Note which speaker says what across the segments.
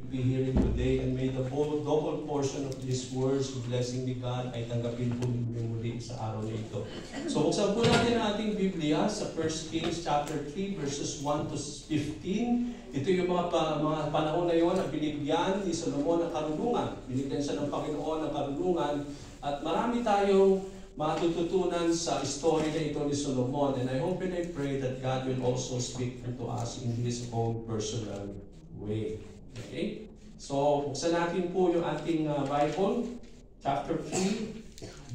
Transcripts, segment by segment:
Speaker 1: be hearing today, and may the double portion of these words, blessing ni God, ay tanggapin po ninyo muli sa araw na ito. So, buksan po natin ang ating Biblia sa 1 Kings chapter 3, verses 1 to 15. Ito yung mga panahon na yun na binigyan ni Solomon ng karunungan. Binigyan siya ng Panginoon ng karunungan, at marami tayong matututunan sa story na ito ni Solomon. And I hope and I pray that God will also speak to us in His own personal way. Okay? So, buksan natin po yung ating Bible, chapter 3,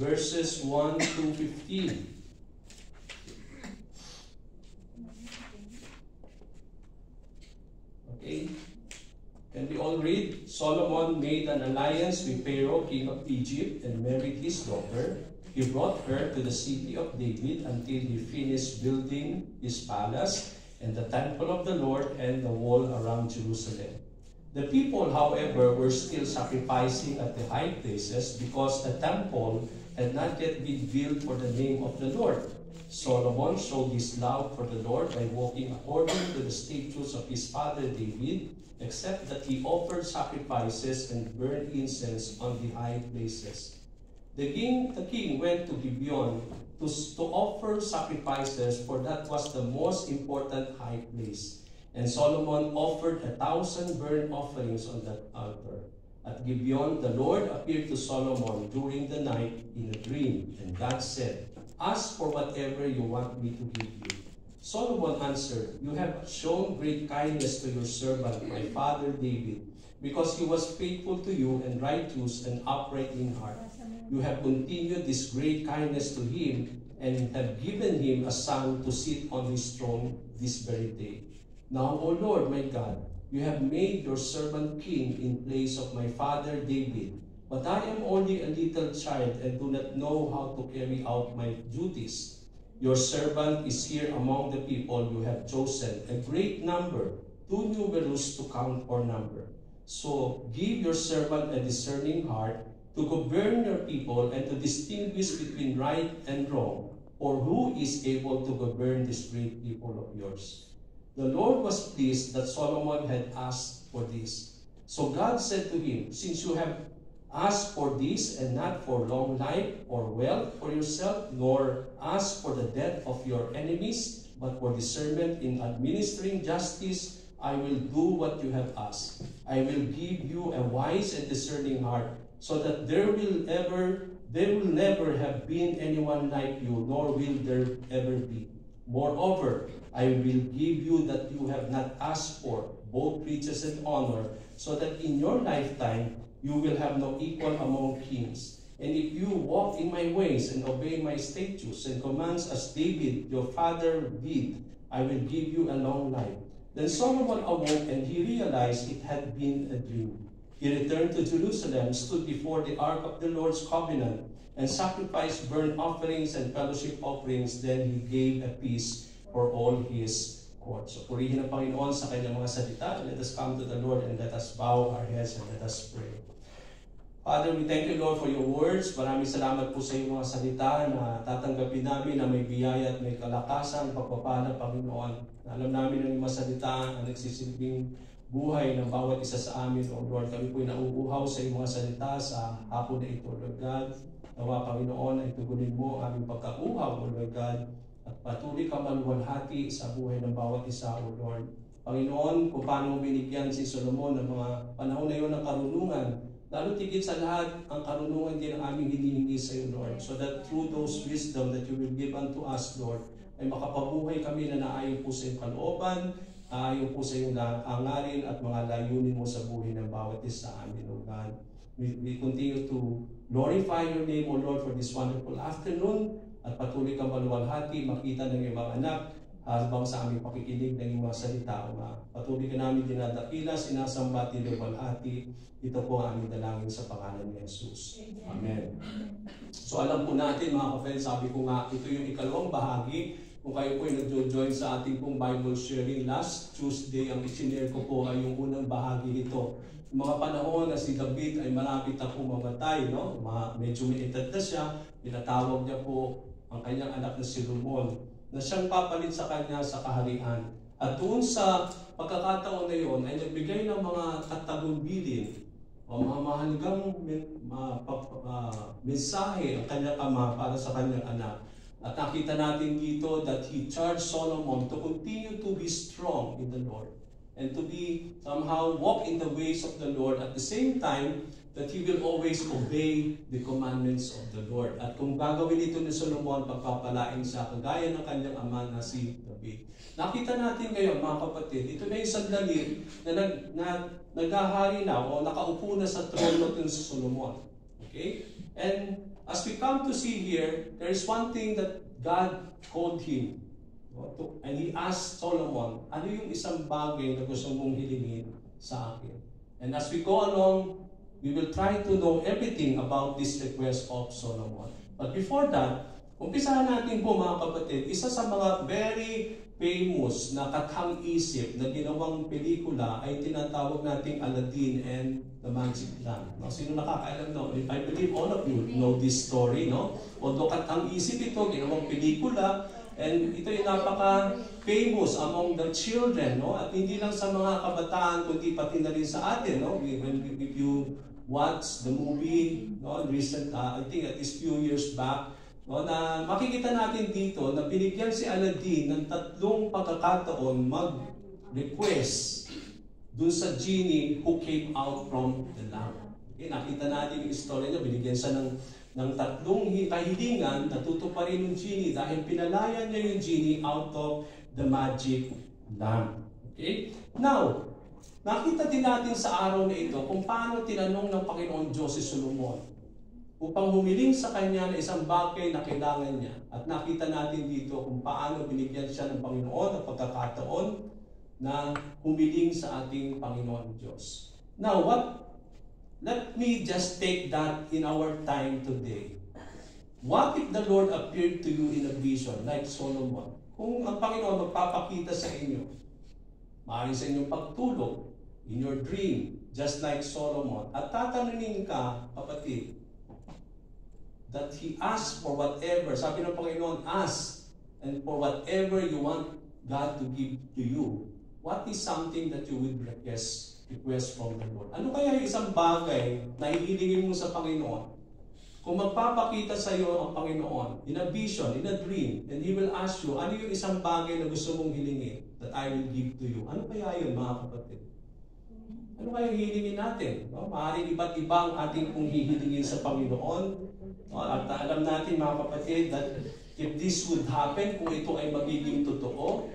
Speaker 1: verses 1 to 15. Okay? Can we all read? Solomon made an alliance with Pharaoh, king of Egypt, and married his daughter. He brought her to the city of David until he finished building his palace and the temple of the Lord and the wall around Jerusalem. The people, however, were still sacrificing at the high places because the temple had not yet been built for the name of the Lord. Solomon showed his love for the Lord by walking according to the statutes of his father David, except that he offered sacrifices and burned incense on the high places. The king went to Gibeon to offer sacrifices, for that was the most important high place. And Solomon offered 1,000 burnt offerings on that altar. At Gibeon, the Lord appeared to Solomon during the night in a dream, and God said, "Ask for whatever you want me to give you." Solomon answered, "You have shown great kindness to your servant, my father David, because he was faithful to you and righteous and upright in heart. You have continued this great kindness to him and have given him a son to sit on his throne this very day. Now, O Lord my God, you have made your servant king in place of my father David, but I am only a little child and do not know how to carry out my duties. Your servant is here among the people you have chosen, a great number, too numerous to count or number. So give your servant a discerning heart to govern your people and to distinguish between right and wrong, for who is able to govern this great people of yours?" The Lord was pleased that Solomon had asked for this. So God said to him, "Since you have asked for this and not for long life or wealth for yourself, nor asked for the death of your enemies, but for discernment in administering justice, I will do what you have asked. I will give you a wise and discerning heart, so that there will never have been anyone like you, nor will there ever be. Moreover, I will give you that you have not asked for, both riches and honor, so that in your lifetime you will have no equal among kings. And if you walk in my ways and obey my statutes and commands as David your father did, I will give you a long life." Then Solomon awoke, and he realized it had been a dream. He returned to Jerusalem, stood before the ark of the Lord's covenant, and sacrificed burnt offerings and fellowship offerings. Then he gave a feast for all his court. So purihin ang Panginoon sa kanyang mga salita. Let us come to the Lord and let us bow our heads and let us pray. Father, we thank you, Lord, for your words. Maraming salamat po sa iyong mga salita na tatanggapin namin na may biyaya at may kalakasan, pagpapala, Panginoon. Alam namin ang iyong mga salita na nagsisilbing buhay ng bawat isa sa amin, O Lord. Kami po'y nauuhaw sa iyong mga salita sa hapon na ito, Lord God. Nawa, Panginoon, ay tugunin mo aming pagkauhaw, O Lord God, at patuloy ka maluwalhati sa buhay ng bawat isa, O Lord. Panginoon, kung paano binigyan si Solomon ng mga panahon na iyon ng karunungan, lalo tigit sa lahat, ang karunungan din ang aming hinihingi sa iyo, Lord, so that through those wisdom that you will give unto us, Lord, ay makapabuhay kami na naayon po sa iyong kalooban, naayon po sa iyong hangarin at mga layunin mo sa buhay ng bawat isa amin, O God. We continue to glorify your name, O Lord, for this wonderful afternoon, at patuloy kang maluwalhati, makita ng iyong mga anak, habang sa aming pakikinig ng iyong mga salita, O Ma. Patuloy ka namin dinadakila, sinasamba, tinuwalhati. Ito po ang aming dalangin sa pangalan ni Jesus. Amen. So alam po natin, mga ka-friends, sabi ko nga, ito yung ikalawang bahagi. Kung kayo po ay nag-join sa ating pong Bible sharing last Tuesday, ang isinare ko po ay yung unang bahagi nito. Mga panahon na si David ay malapit na po mamatay, no? Medyo may edad na siya, pinatawag niya po ang kanyang anak na si Solomon, na siyang papalit sa kanya sa kaharian. At doon sa pagkakataon na yon ay nagbigay ng mga katagubilin o mga mahalagang mensahe ang kanyang ama para sa kanyang anak. At nakita natin dito that he charged Solomon to continue to be strong in the Lord and to be somehow walk in the ways of the Lord at the same time that he will always obey the commandments of the Lord. At kung gagawin ito ni Solomon, pagpapalain siya kagaya ng kanyang ama na si David. Nakita natin ngayon, mga kapatid, ito na yung sandali na naghahari na o nakaupo na sa trono ng si Solomon. Okay? And as we come to see here, there is one thing that God called him. And he asked Solomon, ano yung isang bagay na gusto mong hilingin sa akin? And as we go along, we will try to know everything about this request of Solomon. But before that, umpisahan natin po mga kapatid, isa sa mga very famous na kathang-isip na ginawang pelikula ay tinatawag nating Aladdin and the Magic Lamp. No? Sino nakakaalam no? I believe all of you know this story. No? Although kathang-isip ito, ginawang pelikula, and ito ay napaka-famous among the children. No? At hindi lang sa mga kabataan, kundi pati na rin sa atin. No? If you watch the movie, no? Recent, I think at least few years back, no, na makikita natin dito na binigyan si Aladdin ng 3 pagkakataon mag-request dun sa genie who came out from the lamp. Okay, nakita natin yung istorya niya, binigyan siya ng 3 kahilingan, natutuparin ng genie dahil pinalaya niya yung genie out of the magic lamp. Okay? Now, nakita din natin sa araw na ito kung paano tinanong ng Panginoon Diyos si Solomon upang humiling sa kanya na isang bagay na kailangan niya. At nakita natin dito kung paano binigyan siya ng Panginoon ang pagkakataon na humiling sa ating Panginoon Diyos. Now, let me just take that in our time today. What if the Lord appeared to you in a vision like Solomon? Kung ang Panginoon magpapakita sa inyo, maaaring sa inyong pagtulog, in your dream, just like Solomon, at tatanungin ka, kapatid, that he asks for whatever, sabi ng Panginoon, ask, and for whatever you want God to give to you, what is something that you would request from the Lord? Ano kaya yung isang bagay na ihilingin mo sa Panginoon? Kung magpapakita sa iyo ang Panginoon, in a vision, in a dream, and He will ask you, ano yung isang bagay na gusto mong hilingin that I will give to you? Ano kaya yun, mga kapatid? Ano kaya hihilingin natin? No? Maaaring iba't ibang ating kung hihilingin sa Panginoon. At alam natin mga kapatid that if this would happen, kung ito ay magiging totoo,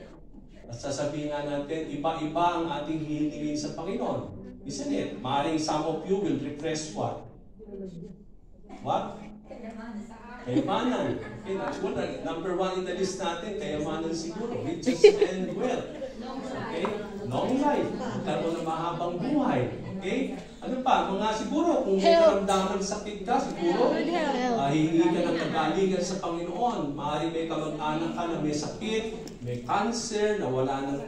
Speaker 1: at sasabihin nga natin, iba-iba ang ating hihilingin sa Panginoon. Isn't it? Maaaring some of you will request what? What? Kayamanan. Okay, siguro, number 1 in the list natin, kayamanan siguro. Riches and wealth. Okay? Long life. Magkaroon ng mahabang buhay. Okay? Ano pa? Mga siguro, kung may karamdaman sakit ka, siguro, hihingi ka ng kagalingan sa Panginoon. Maaaring may kamag-anak ka na may sakit, may cancer, na wala ng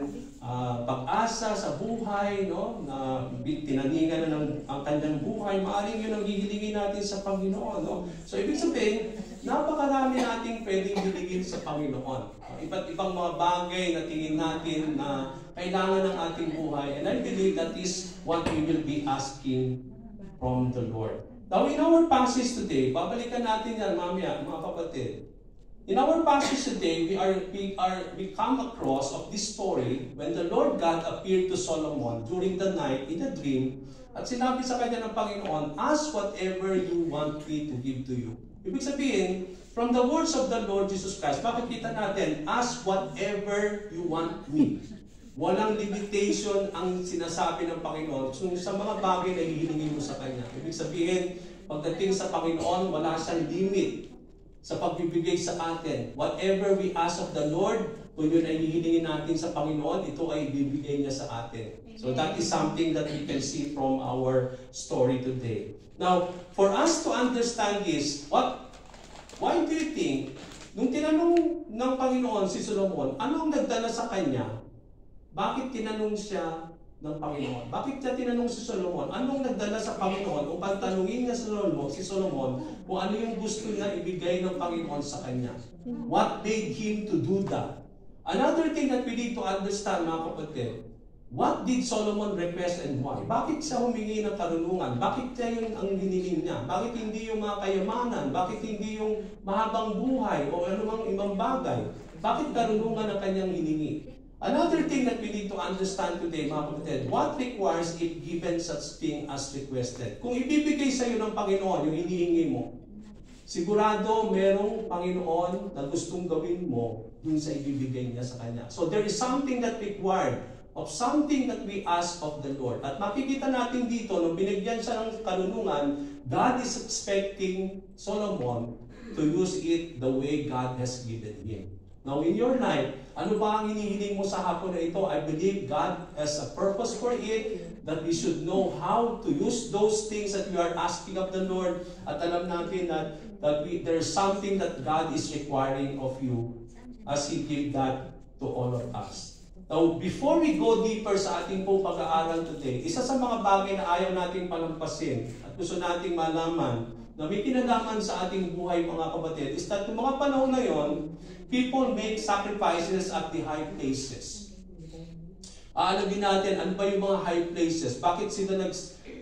Speaker 1: pag-asa sa buhay, no? Na tinaningan na ng ang kanyang buhay. Maaaring yun ang hihilingin natin sa Panginoon. No? So, ibig sabihin, napakarami nating pwedeng hilingin sa Panginoon. Iba't ibang mga bagay na tingin natin na kailangan ng ating buhay. And I believe that is what we will be asking from the Lord. Now, in our passage today, babalikan natin yan mamaya, mga kapatid. In our passage today, we come across of this story when the Lord God appeared to Solomon during the night in a dream at sinabi sa kanya ng Panginoon, ask whatever you want me to give to you. Ibig sabihin, from the words of the Lord Jesus Christ, makikita natin, ask whatever you want me. Walang limitation ang sinasabi ng Panginoon sa mga bagay na hihilingin mo sa Kanya. Ibig sabihin, pagdating sa Panginoon, wala siyang limit sa pagbibigay sa atin. Whatever we ask of the Lord, kung yun ay hihilingin natin sa Panginoon, ito ay bibigay niya sa atin. So that is something that we can see from our story today. Now, for us to understand this, why do you think, nung tinanong ng Panginoon si Solomon, ano ang nagdala sa kanya? Bakit tinanong siya ng Panginoon? Bakit siya tinanong si Solomon? Anong nagdala sa Panginoon upang tanungin niya si Solomon kung ano yung gusto niya ibigay ng Panginoon sa kanya? What made him to do that? Another thing that we need to understand, mga kapatid, what did Solomon request and why? Bakit siya humingi ng karunungan? Bakit siya yung ang hiniling niya? Bakit hindi yung mga kayamanan? Bakit hindi yung mahabang buhay o anumang ibang bagay? Bakit karunungan ang kanyang hiningi? Another thing that we need to understand today, mga kapatid, what requires if given such thing as requested? Kung ibibigay sa iyo ng Panginoon yung hinihingi mo, sigurado merong Panginoon na gustong gawin mo dun sa ibibigay niya sa Kanya. So there is something that required of something that we ask of the Lord. At makikita natin dito, nung binigyan siya ng karunungan, God is expecting Solomon to use it the way God has given him. Now in your life, ano ba ang hinihiling mo sa hapon na ito? I believe God has a purpose for it, that we should know how to use those things that we are asking of the Lord. At alam natin that there's something that God is requiring of you as He gave that to all of us. Now, before we go deeper sa ating pong pag-aaral today, isa sa mga bagay na ayaw nating palampasin at gusto nating malaman na may kinalaman sa ating buhay, mga kapatid, is that yung mga panahon na yon, people make sacrifices at the high places. Aalagin natin, ano ba yung mga high places? Bakit sila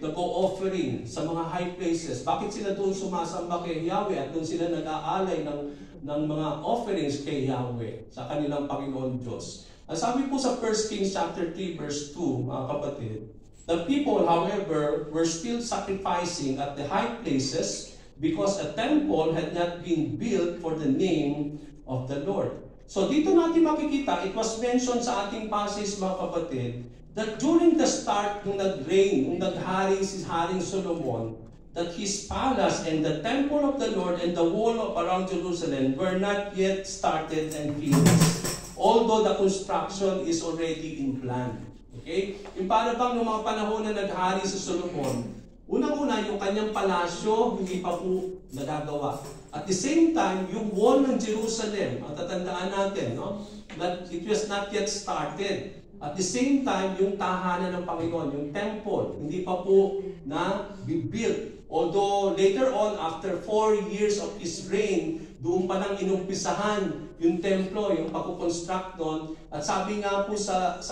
Speaker 1: nag-o-offering sa mga high places? Bakit sila doon sumasamba kay Yahweh at doon sila nag-aalay ng mga offerings kay Yahweh sa kanilang Panginoon Diyos? Ang sabi po sa 1 Kings chapter 3 verse 2, mga kapatid, the people, however, were still sacrificing at the high places because a temple had not been built for the name of the Lord. So dito natin makikita, it was mentioned sa ating passage, mga kapatid, that during the start, nung nag-reign, nung naghari si Haring Solomon, that his palace and the temple of the Lord and the wall around Jerusalem were not yet started and finished, although the construction is already in plan. Okay? Yung para bang noong mga panahon na naghari si Solomon, unang-una yung kanyang palasyo hindi pa po nagagawa. At the same time, yung wall ng Jerusalem, ang tatandaan natin, no? That it was not yet started. At the same time, yung tahanan ng Panginoon, yung temple, hindi pa po na built. Although later on, after 4 years of his reign, doon pa nang inumpisahan yung templo, yung pagkukonstruct doon. At sabi nga po sa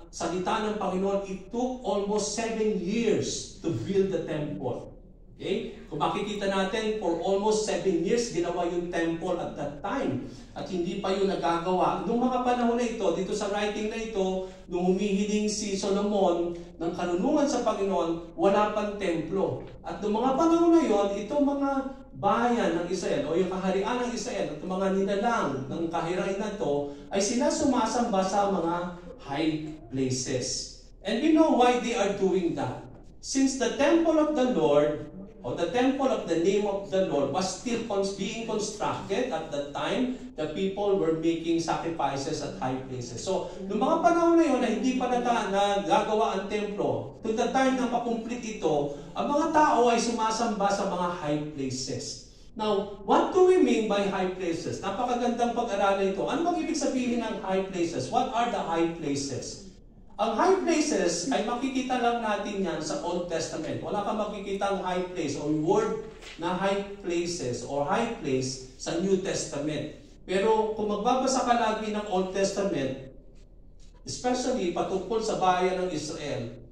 Speaker 1: salita ng Panginoon, it took almost 7 years to build the temple. Okay? Kung makikita natin, for almost 7 years, ginawa yung temple at that time. At hindi pa yung nagagawa. Noong mga panahon na ito, dito sa writing na ito, nung humihiling si Solomon ng karunungan sa Panginoon, wala pang templo. At noong mga panahon na yon, itong mga bayan ng Israel o yung kaharian ng Israel at mga nilalang ng kaharian na ito ay sila sumasamba sa mga high places. And we know why they are doing that. Since the temple of the Lord or the temple of the name of the Lord was still being constructed at that time, the people were making sacrifices at high places. So, noong mga panahon na yun na hindi pa nagagawa ang templo, to the time na makumplete ito, ang mga tao ay sumasamba sa mga high places. Now, what do we mean by high places? Napakagandang pag-aralan ito. Ano bang ibig sabihin ng high places? What are the high places? Ang high places ay makikita lang natin yan sa Old Testament. Wala kang makikita ang high place o word na high places or high place sa New Testament. Pero kung magbabasa ka lagi ng Old Testament, especially patungkol sa bayan ng Israel,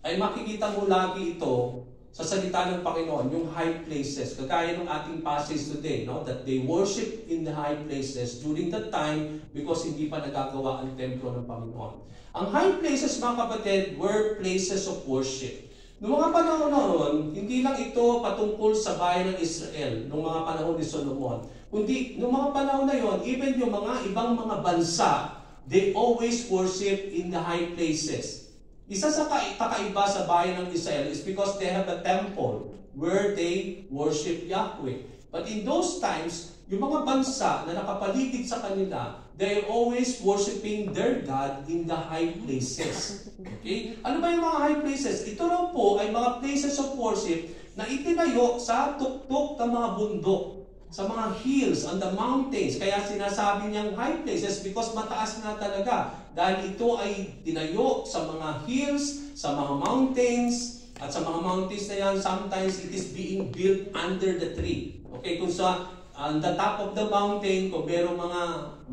Speaker 1: ay makikita mo lagi ito sa salita ng Panginoon, yung high places. Kagaya ng ating passage today, no? That they worship in the high places during that time because hindi pa nagagawa ang templo ng Panginoon. Ang high places, mga kapatid, were places of worship. Noong mga panahon noon, hindi lang ito patungkol sa bayan ng Israel, noong mga panahon ni Solomon. Kundi, noong mga panahon na yon, even yung mga ibang mga bansa, they always worship in the high places. Isa sa kakaiba sa bayan ng Israel is because they have a temple where they worship Yahweh. But in those times, yung mga bansa na nakapaligid sa kanila, they are always worshiping their God in the high places. Okay? Ano ba yung mga high places? Ito lang po ay mga places of worship na itinayo sa tuktok ng mga bundok, sa mga hills, on the mountains. Kaya sinasabi niyang high places because mataas na talaga. Dahil ito ay tinayo sa mga hills, sa mga mountains, at sa mga mountains na yan, sometimes it is being built under the tree. Okay, kung sa on the top of the mountain, kung merong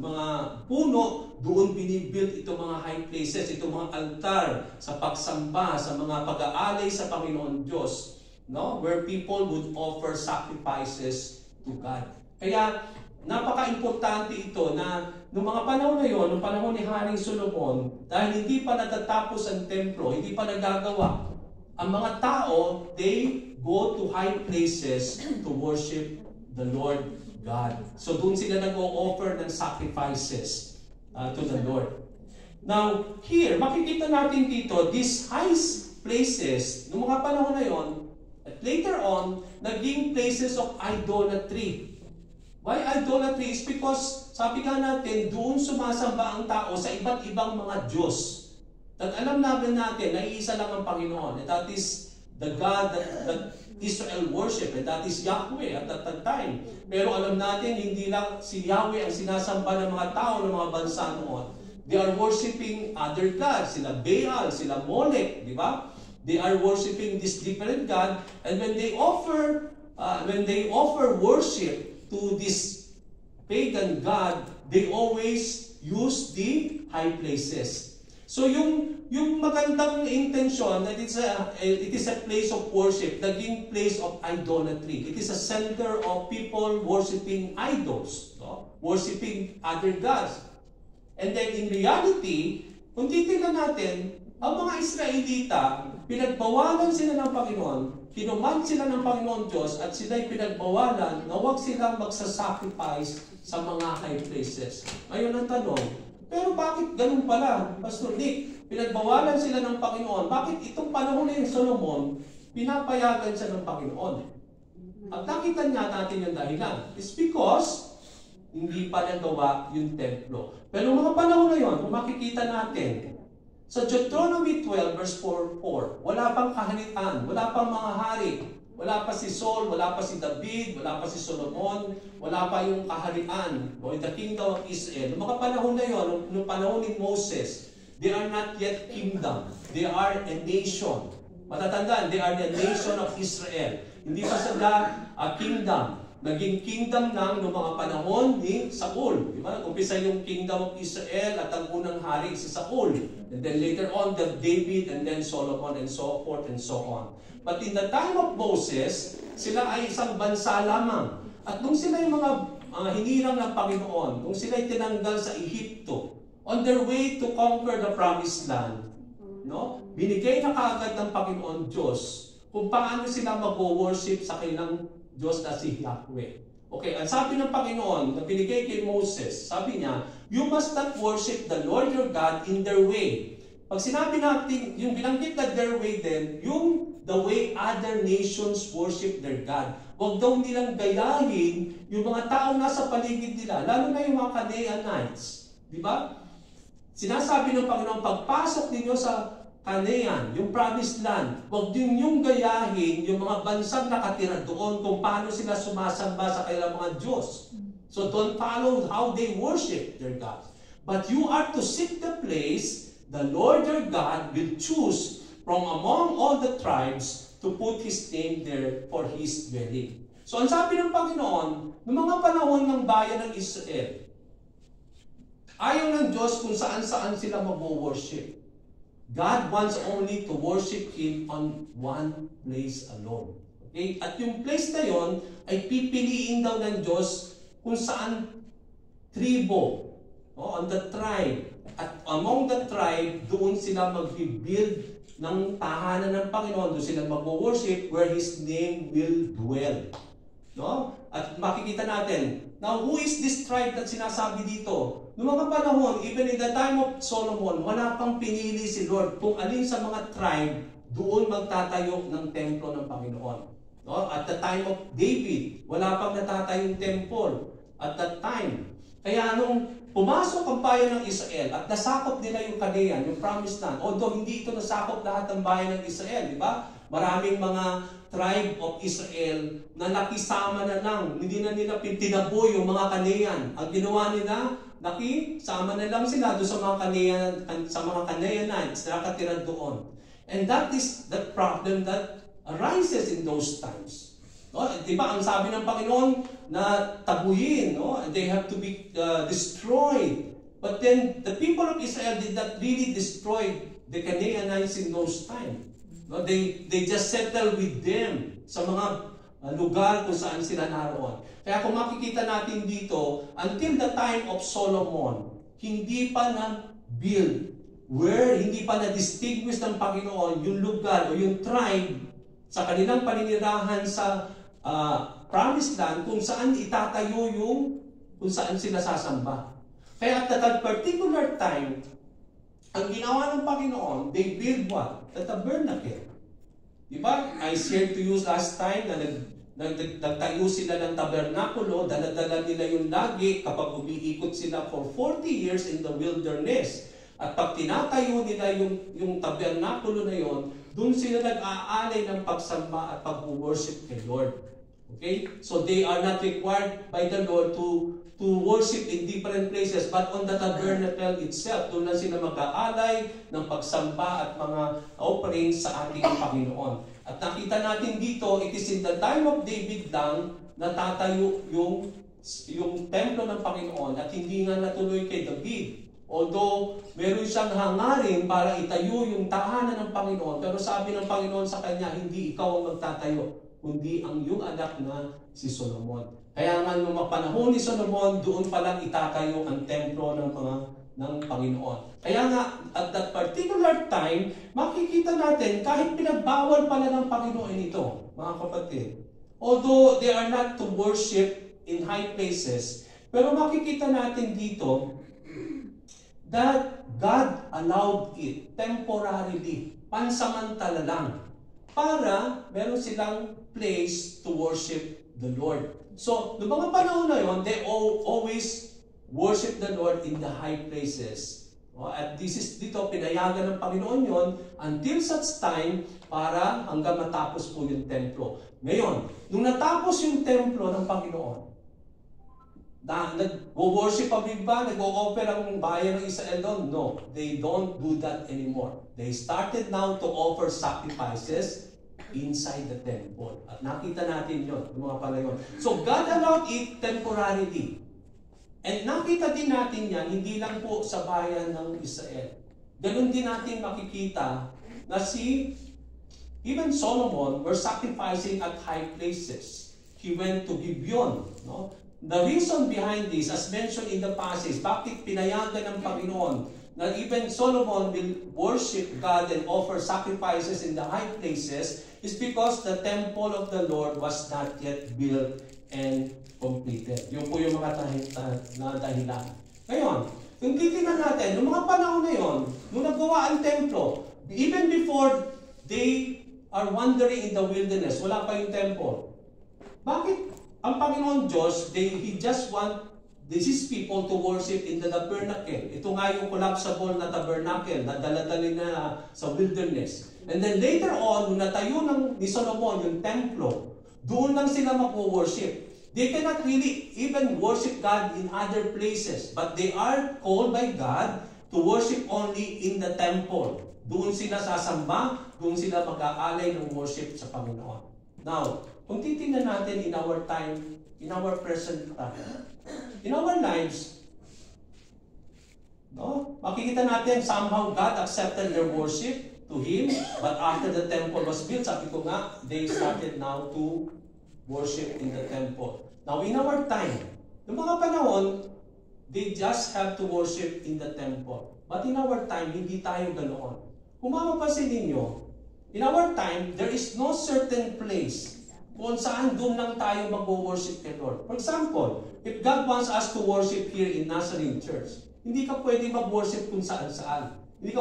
Speaker 1: mga puno, doon binibuild itong mga high places, itong mga altar sa pagsamba, sa mga pag-aalay sa Panginoon Diyos, no? Where people would offer sacrifices to God. Kaya, napaka-importante ito na noong mga panahon na yon, noong panahon ni Haring Solomon, dahil hindi pa natatapos ang templo, hindi pa nagagawa, ang mga tao, they go to high places to worship the Lord God. So doon sila nag-o-offer ng sacrifices to the Lord. Now, here, makikita natin dito, these high places, noong mga panahon na yon, at later on, naging places of idolatry. Why idolatry? Is because, sabi nga natin, doon sumasamba ang tao sa iba't ibang mga Diyos. At alam natin na iisa lang ang Panginoon. And that is the God that Israel worship. And that is Yahweh at that time. Pero alam natin, hindi lang si Yahweh ang sinasamba ng mga tao ng mga bansa noon. They are worshiping other gods. Sila Baal, sila Molech, di ba? They are worshiping this different God. And when they offer worship to this pagan God, they always use the high places. So yung magandang intention that it is a place of worship, naging place of idolatry. It is a center of people worshiping idols, no? Worshiping other gods. And then in reality, kung titignan natin, ang mga Israelita, pinagbawalan sila ng Panginoon, kinuman sila ng Panginoon Diyos, at sila'y pinagbawalan na huwag silang magsasacrifice sa mga high places. Ngayon ang tanong, pero bakit ganun pala, Pastor Nick? Pinagbawalan sila ng Panginoon. Bakit itong panahon na yung Solomon, pinapayagan siya ng Panginoon? At nakita niya natin yung dahilan. It's because hindi pa nagawa yung templo. Pero mga panahon na yun, kung makikita natin, sa Deuteronomy 12 verse 4, wala pang kaharian, wala pang mga hari. Wala pa si Saul, wala pa si David, wala pa si Solomon, wala pa yung kaharian o the kingdom of Israel. Noong mga panahon na yun, noong panahon ni Moses, they are not yet kingdom. They are a nation. Matatandaan, they are the nation of Israel. Hindi pa sila kingdom. Naging kingdom lang noong mga panahon ni Saul. Diba? Umpisa yung kingdom of Israel at ang unang hari si Saul. And then later on, the David and then Solomon and so forth and so on. But in the time of Moses, sila ay isang bansa lamang. At nung sila yung mga hinirang ng Panginoon, nung sila ay tinanggal sa Ehipto, on their way to conquer the promised land, no? Binigay na kaagad ng Panginoon Diyos kung paano sila mag-worship sa kanilang Diyos na si Yahweh. Okay, ang sabi ng Panginoon na binigay kay Moses, sabi niya, you must not worship the Lord your God in their way. Pag sinabi natin, yung binanggit na their way din, yung the way other nations worship their God. Huwag daw nilang gayahin yung mga tao nasa paligid nila, lalo na yung mga Canaanites. Di ba? Sinasabi ng Panginoon, pagpasok ninyo sa Canaan, yung promised land, huwag din yung gayahin yung mga bansang nakatira doon kung paano sila sumasamba sa kanilang mga Diyos. So don't follow how they worship their God. But you are to seek the place the Lord your God will choose from among all the tribes to put His name there for His dwelling. So ang sabi ng Panginoon, noong mga panahon ng bayan ng Israel, ayaw ng Diyos kung saan-saan sila mag-worship. God wants only to worship Him on one place alone. Okay? At yung place na yon ay pipiliin daw ng Diyos kung saan tribo, on the tribe. At among the tribe, doon sila mag-build ng tahanan ng Panginoon, doon sila mag-worship where His name will dwell. No? At makikita natin, now who is this tribe that sinasabi dito? Noong mga panahon, even in the time of Solomon, wala pang pinili si Lord kung alin sa mga tribe doon magtatayo ng templo ng Panginoon. No? At the time of David, wala pang natatayong temple at that time. Kaya nung pumasok ang bayan ng Israel at nasakop nila yung Canaan, yung promised land, although hindi ito nasakop lahat ng bayan ng Israel, di ba? Maraming mga tribe of Israel na nakisama na lang, hindi na nila tinaboy yung mga Canaan. Ang ginawa nila, nakisama na lang sila doon sa mga Canaanites na nakatira doon. And that is the problem that arises in those times. No? Diba, ang sabi ng Panginoon na tabuyin, no? They have to be destroyed. But then, the people of Israel did not really destroy the Canaanites in those times. No? They just settled with them sa mga lugar kung saan sila naroon. Kaya kung makikita natin dito, until the time of Solomon, hindi pa na-build, hindi pa na-distinguish ng Panginoon yung lugar o yung tribe sa kanilang paninirahan sa promised land kung saan itatayo kung saan sila sasamba. Kaya at that particular time, ang ginawa ng Panginoon, they build what? The tabernacle. Diba? I shared to you last time na nagtayo sila ng tabernakulo, dala-dala nila yung lagi kapag umiikot sila for 40 years in the wilderness. At pag tinatayo nila yung tabernakulo na yon, doon sila nag-aalay ng pagsamba at pag-worship kay Lord. Okay? So they are not required by the Lord to worship in different places, but on the tabernacle itself, doon lang sila mag-aalay ng pagsamba at mga offerings sa ating Panginoon. At nakita natin dito, it is in the time of David lang natatayo yung templo ng Panginoon at hindi nga natuloy kay David. Although, meron siyang hangarin para itayo yung tahanan ng Panginoon, pero sabi ng Panginoon sa kanya, hindi ikaw ang magtatayo, kundi ang iyong anak na si Solomon. Kaya nga nung panahon ni Solomon, doon pa lang itatayo ang templo ng Panginoon. Kaya nga, at that particular time, makikita natin, kahit pinagbawal pala ng Panginoon ito, mga kapatid, although they are not to worship in high places, pero makikita natin dito, that God allowed it temporarily, pansamantala lang, para meron silang place to worship the Lord. So, noong mga panahon na yun, they always worship the Lord in the high places. At dito, pinayagan ng Panginoon yon until such time para hanggang matapos po yung templo. Ngayon, nung natapos yung templo ng Panginoon, nag-worship pa ba? Nag-o-offer ang bayan ng Israel doon? No, they don't do that anymore. They started now to offer sacrifices inside the temple. At nakita natin yun, yung mga palayon. So, God allowed it temporarily. And nakita din natin yan, hindi lang po sa bayan ng Israel. Ganun din natin makikita na even Solomon were sacrificing at high places. He went to Gibeon. No? The reason behind this, as mentioned in the passage, bakit pinayagan ng Panginoon na even Solomon will worship God and offer sacrifices in the high places is because the temple of the Lord was not yet built and completed. Yun po yung mga dahilan. Ngayon, kung titignan natin, noong mga panahon na yun, nung nagawa ang templo, even before they are wandering in the wilderness, wala pa yung temple. Bakit ang Panginoon Diyos, He just want these people to worship in the tabernacle. Ito nga yung collapsible na tabernacle na dala-dali na sa wilderness. And then later on, nung natayo ni Solomon yung templo, doon lang sila mag-worship. They cannot really even worship God in other places, but they are called by God to worship only in the temple. Doon sila sasamba, doon sila mag-aalay ng worship sa Panginoon. Now, kung titingnan natin in our time, in our present time, in our lives, no? Makikita natin somehow God accepted their worship to Him, but after the temple was built, sabi ko nga, they started now to worship in the temple. Now, in our time, yung mga panahon, they just have to worship in the temple. But in our time, hindi tayo ganoon. Kung mapapansin ninyo, in our time, there is no certain place kung saan doon lang tayo mag-worship kay Lord. For example, if God wants us to worship here in Nazarene Church, hindi ka pwede mag-worship kung saan-saan. Hindi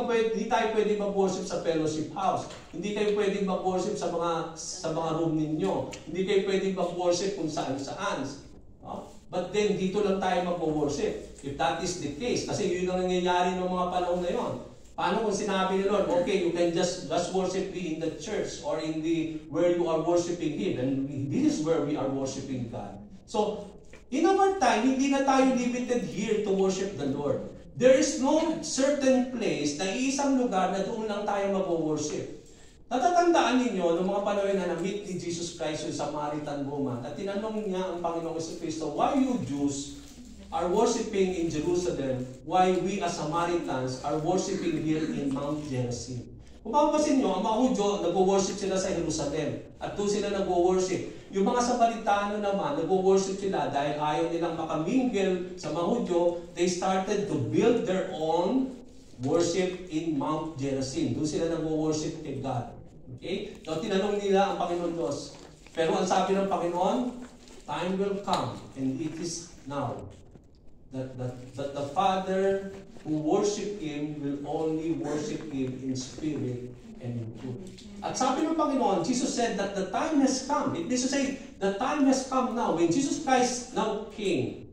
Speaker 1: tayo pwede mag-worship sa fellowship house. Hindi kayo pwede mag-worship sa mga room ninyo. Hindi kayo pwede mag-worship kung saan-saan. No? But then, dito lang tayo mag-worship. If that is the case, kasi yun ang nangyayari ng mga panahon na yun. Paano kung sinabi ni Lord, okay, you can just worship me in the church or in where you are worshiping Him. And this is where we are worshiping God. So, in our time, hindi na tayo limited here to worship the Lord. There is no certain place na isang lugar na doon lang tayo mag-worship. Natatandaan ninyo, noong mga panahon na na-meet ni Jesus Christ yung Samaritan woman, at tinanong niya ang Panginoong Kristo, why you Jews are worshiping in Jerusalem, why we as Samaritans are worshiping here in Mount Gerizim? Kung mapapansin nyo, ang mga Hudyo, nag-worship sila sa Jerusalem, at doon sila nag-worship. Yung mga Samaritano naman, nag-worship sila dahil ayaw nilang makamingle sa mga Hudyo, they started to build their own worship in Mount Gerizim. Doon sila nag-worship kay God. Okay? So, tinanong nila ang Panginoon Diyos. Pero ang sabi ng Panginoon, time will come, and it is now, that the Father who worship Him will only worship Him in spirit and in truth. At sabi ng Panginoon, Jesus said that the time has come. It means to say, the time has come now. When Jesus Christ now came,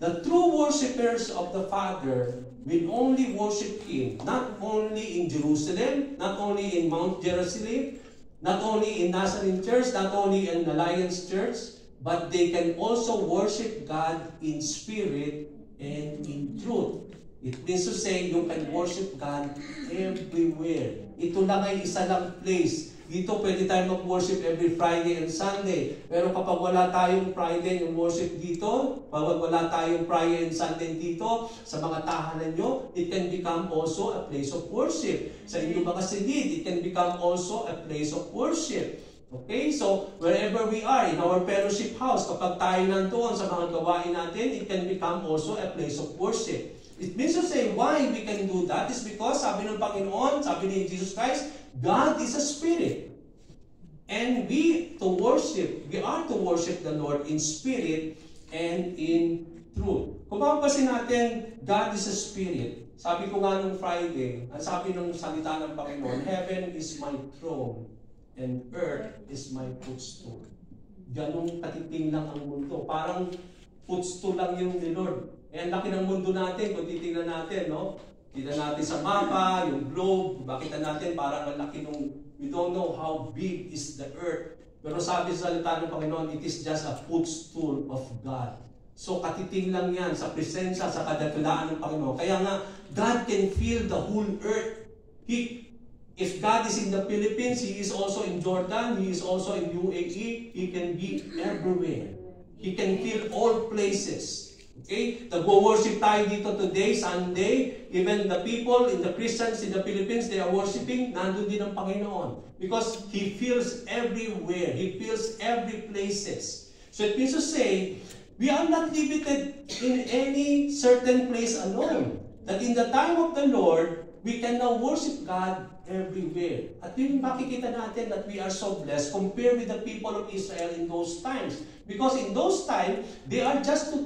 Speaker 1: the true worshipers of the Father will only worship Him, not only in Jerusalem, not only in Mount Gerizim, not only in Nazarene Church, not only in Alliance Church, but they can also worship God in spirit and in truth. It means to say, you can worship God everywhere. Ito lang ay isa lang place. Dito pwede tayo mag-worship every Friday and Sunday. Pero kapag wala tayong Friday and worship dito, kapag wala tayong Friday and Sunday dito, sa mga tahanan nyo, it can become also a place of worship. Sa inyong mga silid, it can become also a place of worship. Okay? So, wherever we are, in our fellowship house, kapag tayo nandoon sa mga gawain natin, it can become also a place of worship. It means to say, why we can do that is because, sabi ng Panginoon, sabi ni Jesus Christ, God is a spirit. And we are to worship the Lord in spirit and in truth. Kung mapapasin natin, God is a spirit. Sabi ko nga nung Friday, ang sabi ng salita ng Panginoon, heaven is my throne and earth is my footstool. Ganong katiting lang ang mundo. Parang footstool lang yung ni Lord. Eh, ang laki ng mundo natin, kung titingnan natin, no? Tingnan natin sa mapa, yung globe, makita natin parang ang laki nung, we don't know how big is the earth. Pero sabi sa salita ng Panginoon, it is just a footstool of God. So katiting lang yan sa presensya, sa kadakilaan ng Panginoon. Kaya nga, God can fill the whole earth. If God is in the Philippines, He is also in Jordan, He is also in UAE, He can be everywhere. He can fill all places. Okay? Nag-worship tayo dito today, Sunday. Even the people, the Christians in the Philippines, they are worshiping, nandun din ang Panginoon. Because He fills everywhere. He fills every places. So it means to say, we are not limited in any certain place alone. That in the time of the Lord, we can now worship God everywhere. At yun makikita natin that we are so blessed compared with the people of Israel in those times. Because in those times, they are just to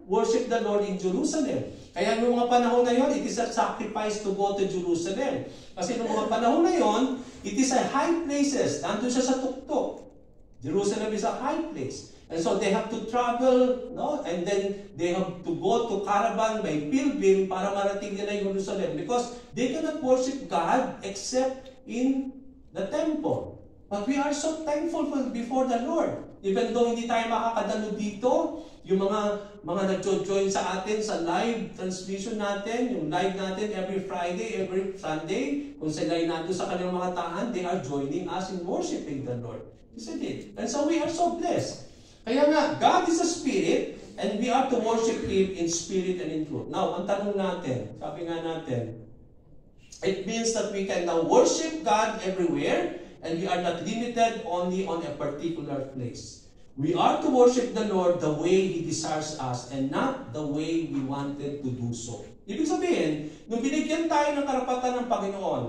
Speaker 1: worship the Lord in Jerusalem. Kaya noong mga panahon na yon, it is a sacrifice to go to Jerusalem. Kasi noong mga panahon na yon, it is a high places. Nandun siya sa tuktok. Jerusalem is a high place. And so they have to travel, no? And then they have to go to caravan by pilgrim para marating nila yung Jerusalem. Because they cannot worship God except in the temple. But we are so thankful before the Lord. Even though hindi tayo makakadalo dito, yung mga nag-join sa atin sa live transmission natin, yung live natin every Friday, every Sunday, kung sila ay nandun sa kanilang mga tahan, they are joining us in worshiping the Lord. Isn't it? And so we are so blessed. Kaya nga, God is a spirit, and we are to worship Him in spirit and in truth. Now, ang tanong natin, sabi nga natin, it means that we can now worship God everywhere, and we are not limited only on a particular place. We are to worship the Lord the way He desires us, and not the way we wanted to do so. Ibig sabihin, nung binigyan tayo ng karapatan ng Panginoon,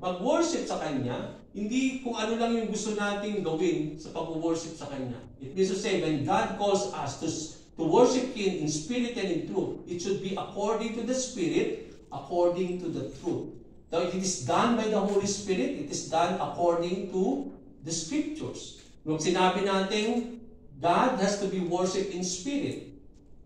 Speaker 1: mag-worship sa Kanya, hindi kung ano lang yung gusto nating gawin sa pag-worship sa Kanya. It means to say, when God calls us to worship Him in spirit and in truth, it should be according to the Spirit, according to the truth. Now, if it is done by the Holy Spirit, it is done according to the Scriptures. Nung sinabi natin, God has to be worshipped in spirit.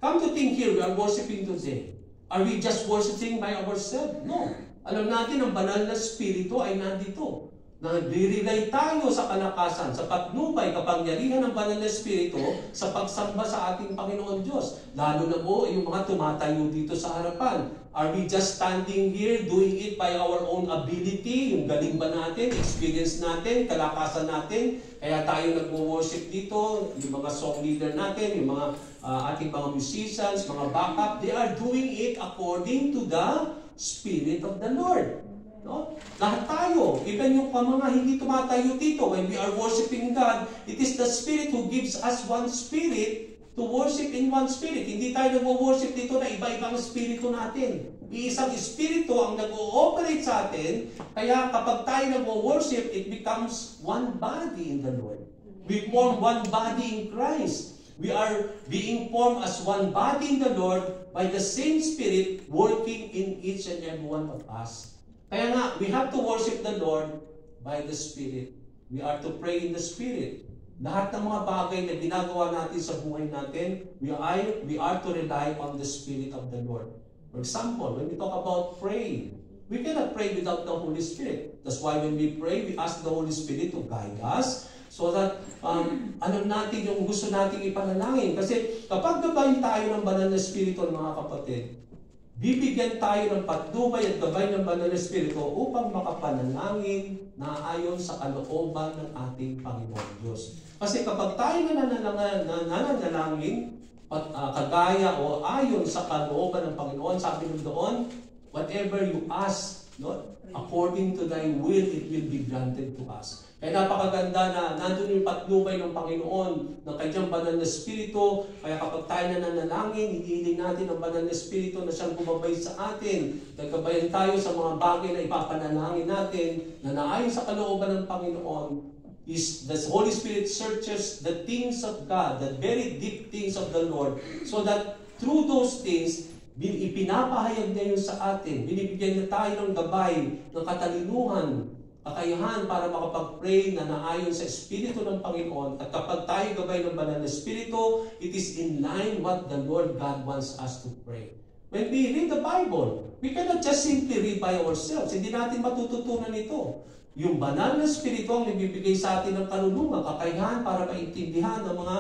Speaker 1: Come to think here, we are worshiping today. Are we just worshiping by ourselves? No. Alam natin, ang banal na spirito ay nandito. Nagre-rely tayo sa kalakasan, sa patnubay, kapangyarihan ng Banal na Espiritu sa pagsamba sa ating Panginoon Diyos. Lalo na po yung mga tumatayo dito sa harapan. Are we just standing here doing it by our own ability? Yung galing ba natin, experience natin, kalakasan natin? Kaya tayo nag-worship dito, yung mga song leader natin, yung mga ating mga musicians, mga backup, they are doing it according to the Spirit of the Lord. No? Lahat tayo, even yung mga hindi tumatayo dito, when we are worshiping God, it is the Spirit who gives us one Spirit to worship in one Spirit. Hindi tayo nag-worship dito na iba-ibang Espiritu natin. Iisang Espiritu ang nag-ooperate sa atin, kaya kapag tayo nag-worship, it becomes one body in the Lord. We form one body in Christ. We are being formed as one body in the Lord by the same Spirit working in each and every one of us. Kaya nga, we have to worship the Lord by the Spirit. We are to pray in the Spirit. Lahat ng mga bagay na ginagawa natin sa buhay natin, we are to rely on the Spirit of the Lord. For example, when we talk about praying, we cannot pray without the Holy Spirit. That's why when we pray, we ask the Holy Spirit to guide us so that alam natin yung gusto nating ipanalangin. Kasi kapag gabayin tayo ng Banal na Espiritu, mga kapatid, bibigyan tayo ng patnubay at gabay ng Banal na Espiritu upang makapanalangin na ayon sa kalooban ng ating Panginoon Diyos. Kasi kapag tayo nananalangin, kagaya o ayon sa kalooban ng Panginoon, sabi nyo doon, whatever you ask, no, according to thy will, it will be granted to us. Kaya napakaganda na nandun yung patnubay ng Panginoon ng kanyang Banal na Espiritu. Kaya kapag tayo nananalangin, hinihiling natin ang Banal na Espiritu na siyang bumabay sa atin. Naggabayan tayo sa mga bagay na ipapanalangin natin na naayon sa kalooban ng Panginoon. The Holy Spirit searches the things of God, the very deep things of the Lord, so that through those things, ipinapahayag niya yun sa atin. Binibigyan niya tayo ng gabay, ng katalinuhan, kakayahan para makapag-pray na naayon sa Espiritu ng Panginoon. At kapag tayo gabay ng Banal na Espiritu, it is in line what the Lord God wants us to pray. When we read the Bible, we cannot just simply read by ourselves. Hindi natin matututunan ito. Yung Banal na Espiritu ang nagbibigay sa atin ng karunungan, kakayahan para maintindihan ang mga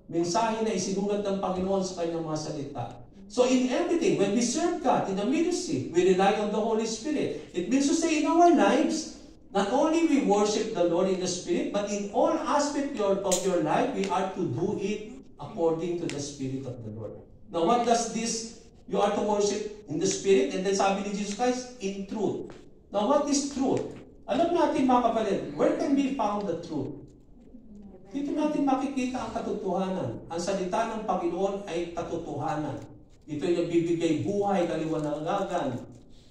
Speaker 1: mensahe na isinulat ng Panginoon sa kanyang mga salita. So in everything, when we serve God in the ministry, we rely on the Holy Spirit. It means to say in our lives, not only we worship the Lord in the Spirit, but in all aspects of your life, we are to do it according to the Spirit of the Lord. Now what does this? You are to worship in the Spirit, and then sabi ni Jesus Christ, in truth. Now what is truth? Alam natin mga kapatid, where can be found the truth? Dito natin makikita ang katotohanan. Ang salita ng Panginoon ay katotohanan. Ito ay nagbibigay buhay, kaliwanagan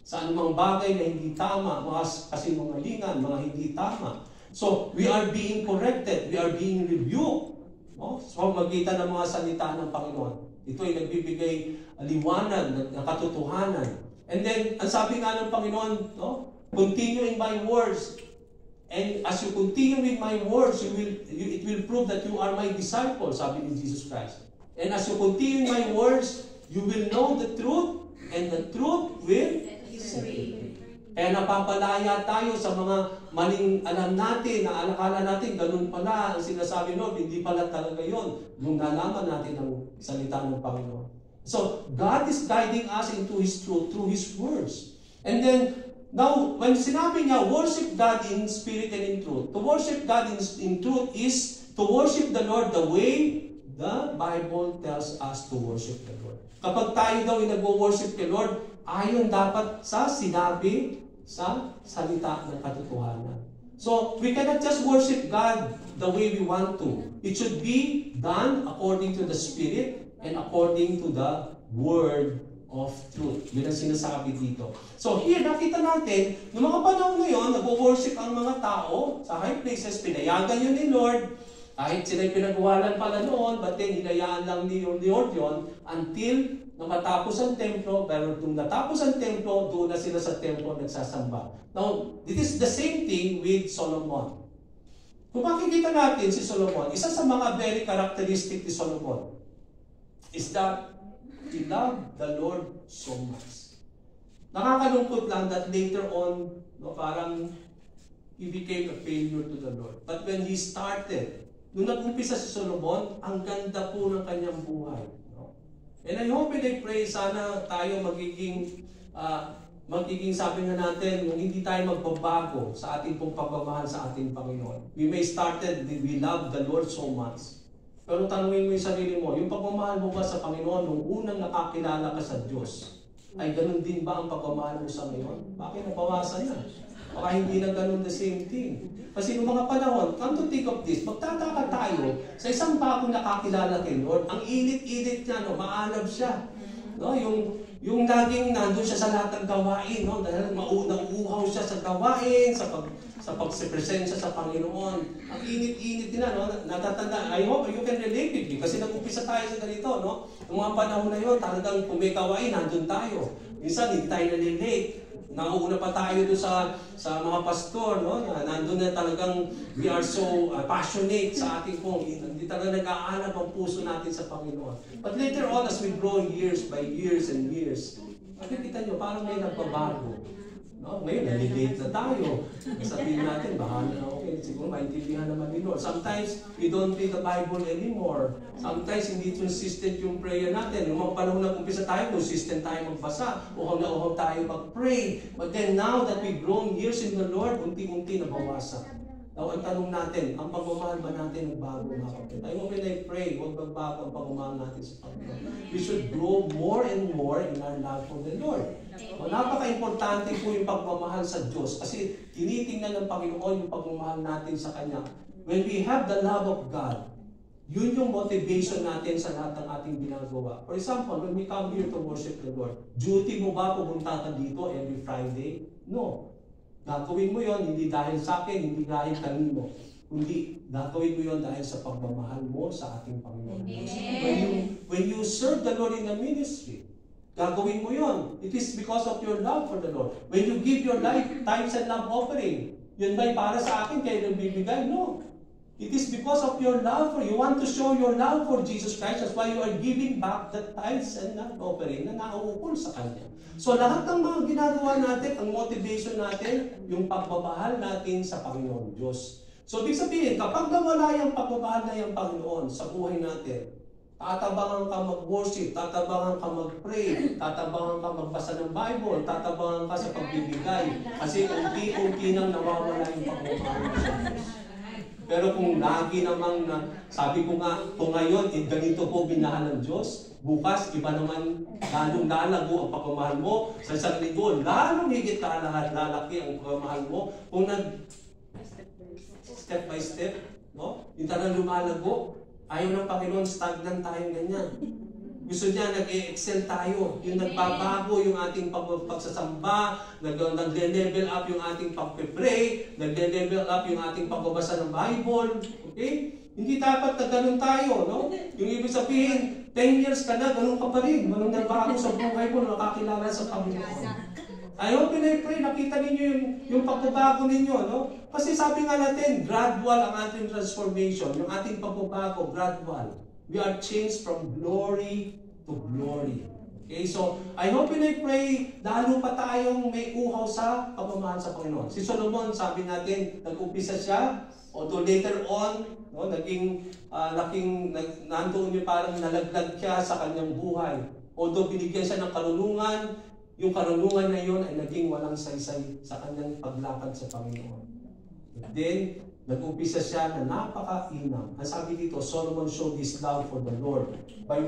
Speaker 1: sa anumang bagay na hindi tama, mga kasinungalingan, mga hindi tama. So, we are being corrected, we are being rebuked. No? So, magitan ng mga salita ng Panginoon. Ito ay nagbibigay liwanag ng katotohanan. And then, ang sabi nga ng Panginoon, no? Continue in my words. And as you continue with my words, it will prove that you are my disciple, sabi ni Jesus Christ. And as you continue in my words, you will know the truth, and the truth will set you free. Kaya napapalaya tayo sa mga maling alam natin, na alakala natin, ganun pala ang sinasabi Lord, hindi pala talaga yun. Nung nalaman natin ang salita ng Panginoon. So, God is guiding us into His truth through His words. And then, now, when sinabi niya, worship God in spirit and in truth. To worship God in truth is to worship the Lord the way the Bible tells us to worship the Lord. Kapag tayo daw ay nag-worship kay Lord, ayon dapat sa sinabi sa salita ng katotohanan. So, we cannot just worship God the way we want to. It should be done according to the Spirit and according to the Word of truth. Yun ang sinasabi dito. So here, nakita natin, noong mga panahon ngayon, nag-worship ang mga tao sa high places, pinayagan yun ni Lord. Kahit sila'y pinagwalan pala noon, but then hinayaan lang ni Lord yun until matapos ang templo. Pero nung natapos ang templo, doon na sila sa templo nagsasamba. Now, it is the same thing with Solomon. Kung makikita natin si Solomon, isa sa mga very characteristic ni Solomon is that he loved the Lord so much. Nakakalungkot lang that later on, no, parang he became a failure to the Lord. But when he started, nung nag-umpisa si Solomon, ang ganda po ng kanyang buhay. No? And I hope and I pray, sana tayo magiging sabi nga natin, yung hindi tayo magbabago sa ating pong pagmamahal sa ating Panginoon. We may started, we love the Lord so much. Pero tanungin mo yung sarili mo, yung pagmamahal mo ba sa Panginoon nung unang nakakilala ka sa Diyos, ay ganun din ba ang pagmamahal mo sa ngayon? Bakit nabawasan na? Baka hindi na ganun the same thing. Kasi noong mga panahon, come to think of this, magtataka tayo sa isang bagong nakakilala kay Lord, ang init-init niya, no, maalab siya. No, yung laging nandun siya sa lahat ng gawain, no, dahil nauuhaw siya sa gawain, sa pagsipresensya sa Panginoon. Ang init-init nila, no? Natatanda, I hope you can relate with me kasi nag-umpisa tayo sa ganito, no? Yung mga panahon na yun, talagang kung may kawain, nandun tayo. Minsan, hindi tayo nalilate. Nauuna pa tayo doon sa mga pastor, no? Nandun na talagang we are so passionate sa ating pong, hindi talaga nag-aanap ang puso natin sa Panginoon. But later on, as we grow years by years and years, makikita nyo, parang may nagbabago. No? Ngayon, nalilate na tayo. Sabihin natin, baka okay, siguro maintindihan naman ni Lord. Sometimes, we don't read the Bible anymore. Sometimes, hindi consistent yung prayer natin. Yung mga panahon na umpisa tayo, consistent tayo magbasa. Uhaw na uhaw tayo mag-pray. But then now that we've grown years in the Lord, unti-unti nabawasan. Now, ang tanong natin, ang pagmamahal ba natin nagbago, mga kapatid? I hope and I pray, huwag magbago ang pagmamahal natin sa Panginoon. We should grow more and more in our love for the Lord. Napaka-importante po yung pagmamahal sa Diyos kasi tinitingnan ng Panginoon yung pagmamahal natin sa Kanya. When we have the love of God, yun yung motivation natin sa lahat ng ating ginagawa. For example, when we come here to worship the Lord, duty mo ba pumunta ka dito every Friday? No. Gagawin mo yon hindi dahil sa akin, hindi dahil kanino. Kundi gagawin mo yon dahil sa pagmamahal mo sa ating Panginoon. When you serve the Lord in the ministry, gagawin mo yon. It is because of your love for the Lord. When you give your life, tithes and love offering, yun ba'y para sa akin kayo nagbibigay? No. It is because of your love for you. Want to show your love for Jesus Christ. That's why you are giving back the tithes and love offering na nauukol sa Kanya. So lahat ng mga ginagawa natin, ang motivation natin, yung pagmamahal natin sa Panginoon Diyos. So ibig sabihin, kapag nawala yung pagmamahal na yung Panginoon sa buhay natin, tatabangan ka mag-worship, tatabangan ka mag-pray, tatabangan ka magbasa ng Bible, tatabangan ka sa pagbibigay. Kasi unti-unti nang nawawala yung pagmamahal sa Diyos. Pero kung lagi namang, sabi ko nga, kung ngayon, ganito po minahal ng Diyos, bukas, iba naman, lalong lalago ang pagmamahal mo. Sa isang linggo, lalong higit lalaki ang pagmamahal mo. Kung step by step, no? Yung talagang lumalago, ayaw ng Panginoon, stagnant tayong ganyan. Gusto niya, nag-e-excel tayo. Yung nagbabago yung ating pagsasamba, nag-level up yung ating pag-pray, nag-level up yung ating pagbabasa ng Bible. Okay? Hindi dapat na ganun tayo, no? Yung ibig sabihin, 10 years ka na, ganun ka pa rin. Ganun nagbago sa buhay mo, nakakilala sa Panginoon. I hope and I pray, nakita ninyo yung pagbabago ninyo, no? Kasi sabi nga natin, gradual ang ating transformation. Yung ating pagbabago, gradual. We are changed from glory to glory. Okay, so I hope and I pray, lalo pa tayong may uhaw sa pagmamahal sa Panginoon. Si Solomon, sabi natin, nag-umpisa siya, although later on, no, nandoon niya parang nalaglag siya sa kanyang buhay. Although binigyan siya ng karunungan, yung karunungan na yun ay naging walang saysay sa kanyang paglakad sa Panginoon. But then, nag-umpisa siya na napaka-inam. Ang sabi dito, Solomon showed his love for the Lord. By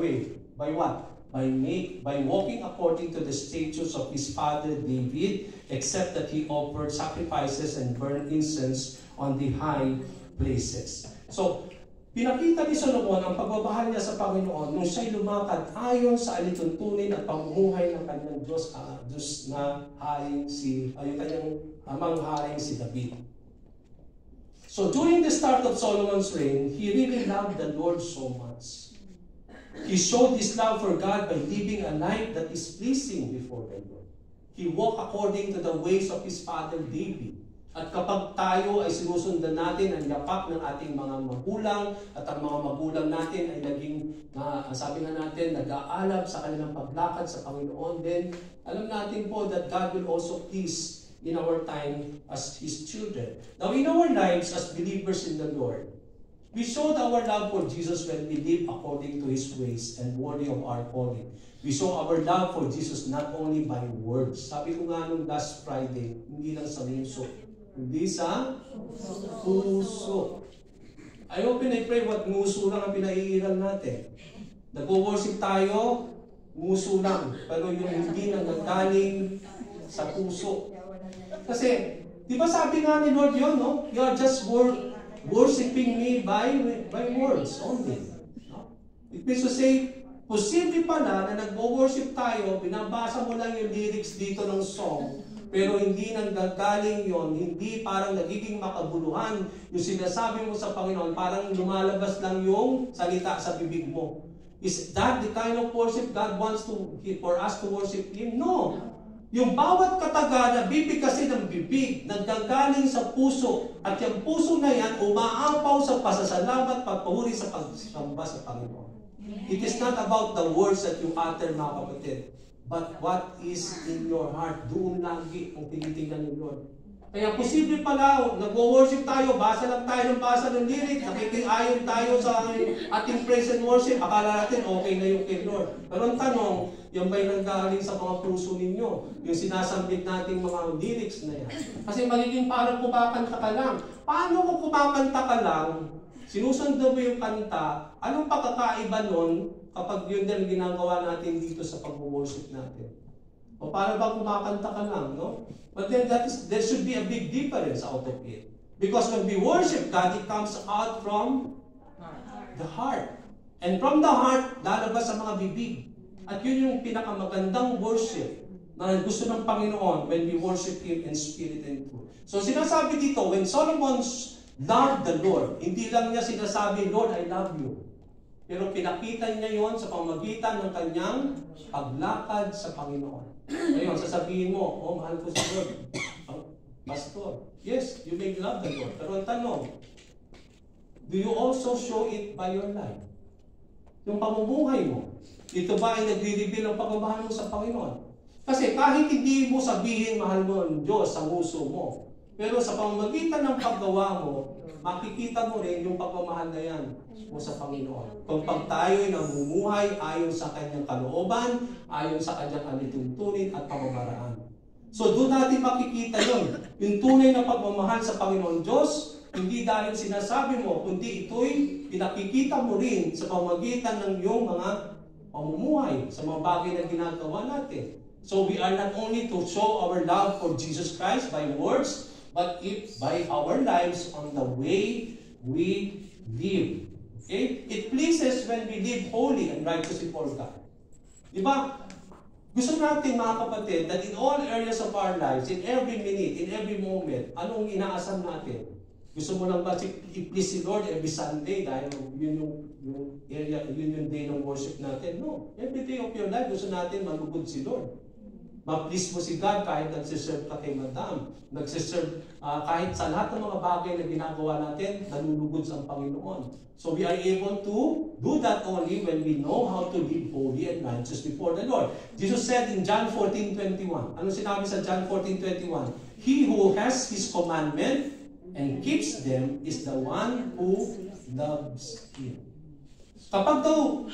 Speaker 1: what? By walking according to the statutes of his father David, except that he offered sacrifices and burned incense on the high places. So, pinakita ni Solomon ang pagmamahal niya sa Panginoon nung siya'y lumakad ayon sa alituntunin at pamumuhay ng kanyang Diyos na haring yung kanyang amang haring si David. So during the start of Solomon's reign, he really loved the Lord so much. He showed his love for God by living a life that is pleasing before the Lord. He walked according to the ways of his father David. At kapag tayo ay sinusundan natin ang yapak ng ating mga magulang at ang mga magulang natin ay naging, sabi nga natin, nag-aalab sa kanilang paglakad sa Panginoon, then alam natin po that God will also please in our time as His children. Now, in our lives as believers in the Lord, we showed our love for Jesus when we live according to His ways and worthy of our calling. We show our love for Jesus not only by words. Sabi ko nga nung last Friday, hindi lang sa muso, hindi sa puso. I hope and I pray what muso lang ang pinaiiral natin. Nag-worship tayo, muso lang. Pero yung hindi nanggagaling sa puso. Kasi, di ba sabi nga ni Lord yun, no? You are just worshiping me by words only. No? It means to say, posible pala na nag-worship tayo, binabasa mo lang yung lyrics dito ng song, pero hindi nanggagaling yon, hindi parang nagiging makabuluhan yung sinasabi mo sa Panginoon, parang lumalabas lang yung salita sa bibig mo. Is that the kind of worship God wants for us to worship Him? No. Yung bawat kataga na bibigkasin ng bibig, naggagaling sa puso, at yung puso na yan umaapaw sa pasasalamat, pagpahuri sa pagsamba sa Panginoon. It is not about the words that you utter, mga kapatid, but what is in your heart. Doon lagi ang tinitingnan ng Lord. Kaya posible pala, nag-worship tayo, basa lang tayo ng basa ng lyric, nakikiayon tayo sa ating praise and worship, akala natin okay na yung kay Lord. Pero ang tanong, yung ba'y nanggaling sa mga puso ninyo? Yung sinasambit nating mga lyrics na yan. Kasi magiging parang kumakanta ka lang. Paano kung kumakanta ka lang, sinusunod mo yung kanta, anong pagkakaiba nun kapag yun din ginagawa natin dito sa pag-worship natin? O para ba kumakanta ka lang, no? But then there should be a big difference out of it. Because when we worship God, it comes out from the heart. And from the heart, lalabas sa mga bibig. At yun yung pinakamagandang worship na gusto ng Panginoon when we worship Him in spirit and truth. So sinasabi dito, when Solomon loved the Lord, hindi lang niya sinasabi, Lord, I love you. Pero pinakita niya yon sa pamamagitan ng kanyang paglakad sa Panginoon. Ngayon, sasabihin mo, oh, mahal ko si Lord. Pastor, yes, you may love the Lord. Pero ang tanong, do you also show it by your life? Yung pamumuhay mo, ito ba ay nagre-reveal ang pagmamahal mo sa Panginoon? Kasi kahit hindi mo sabihin mahal mo ang Diyos sa puso mo, pero sa pamamagitan ng paggawa mo, makikita mo rin yung pagmamahal na yan mo sa Panginoon. Kung pag tayo'y namumuhay ayon sa kanyang kalooban, ayon sa kanyang alituntunin at pamamaraan. So doon natin makikita yun. Yung tunay na pagmamahal sa Panginoon Diyos, hindi dahil sinasabi mo, kundi ito'y pinakikita mo rin sa pamamagitan ng iyong mga pamumuhay, sa mga bagay na ginagawa natin. So we are not only to show our love for Jesus Christ by words, but if by our lives on the way we live. Okay? It pleases when we live holy and righteous before God. Diba? Gusto natin, mga kapatid, that in all areas of our lives, in every minute, in every moment, anong inaasam natin? Gusto mo lang ba i-please si Lord every Sunday dahil yun yung area, yun yung day ng worship natin? No. Every day of your life, gusto natin malugod si Lord. Ma-please mo si God kahit nagsiserve ka kay Madam. Nagsiserve kahit sa lahat ng mga bagay na ginagawa natin, nalulugod sa Panginoon. So we are able to do that only when we know how to live holy and righteous before the Lord. Jesus said in John 14:21. Ano sinabi sa John 14:21? He who has His commandment and keeps them is the one who loves Him. Kapag daw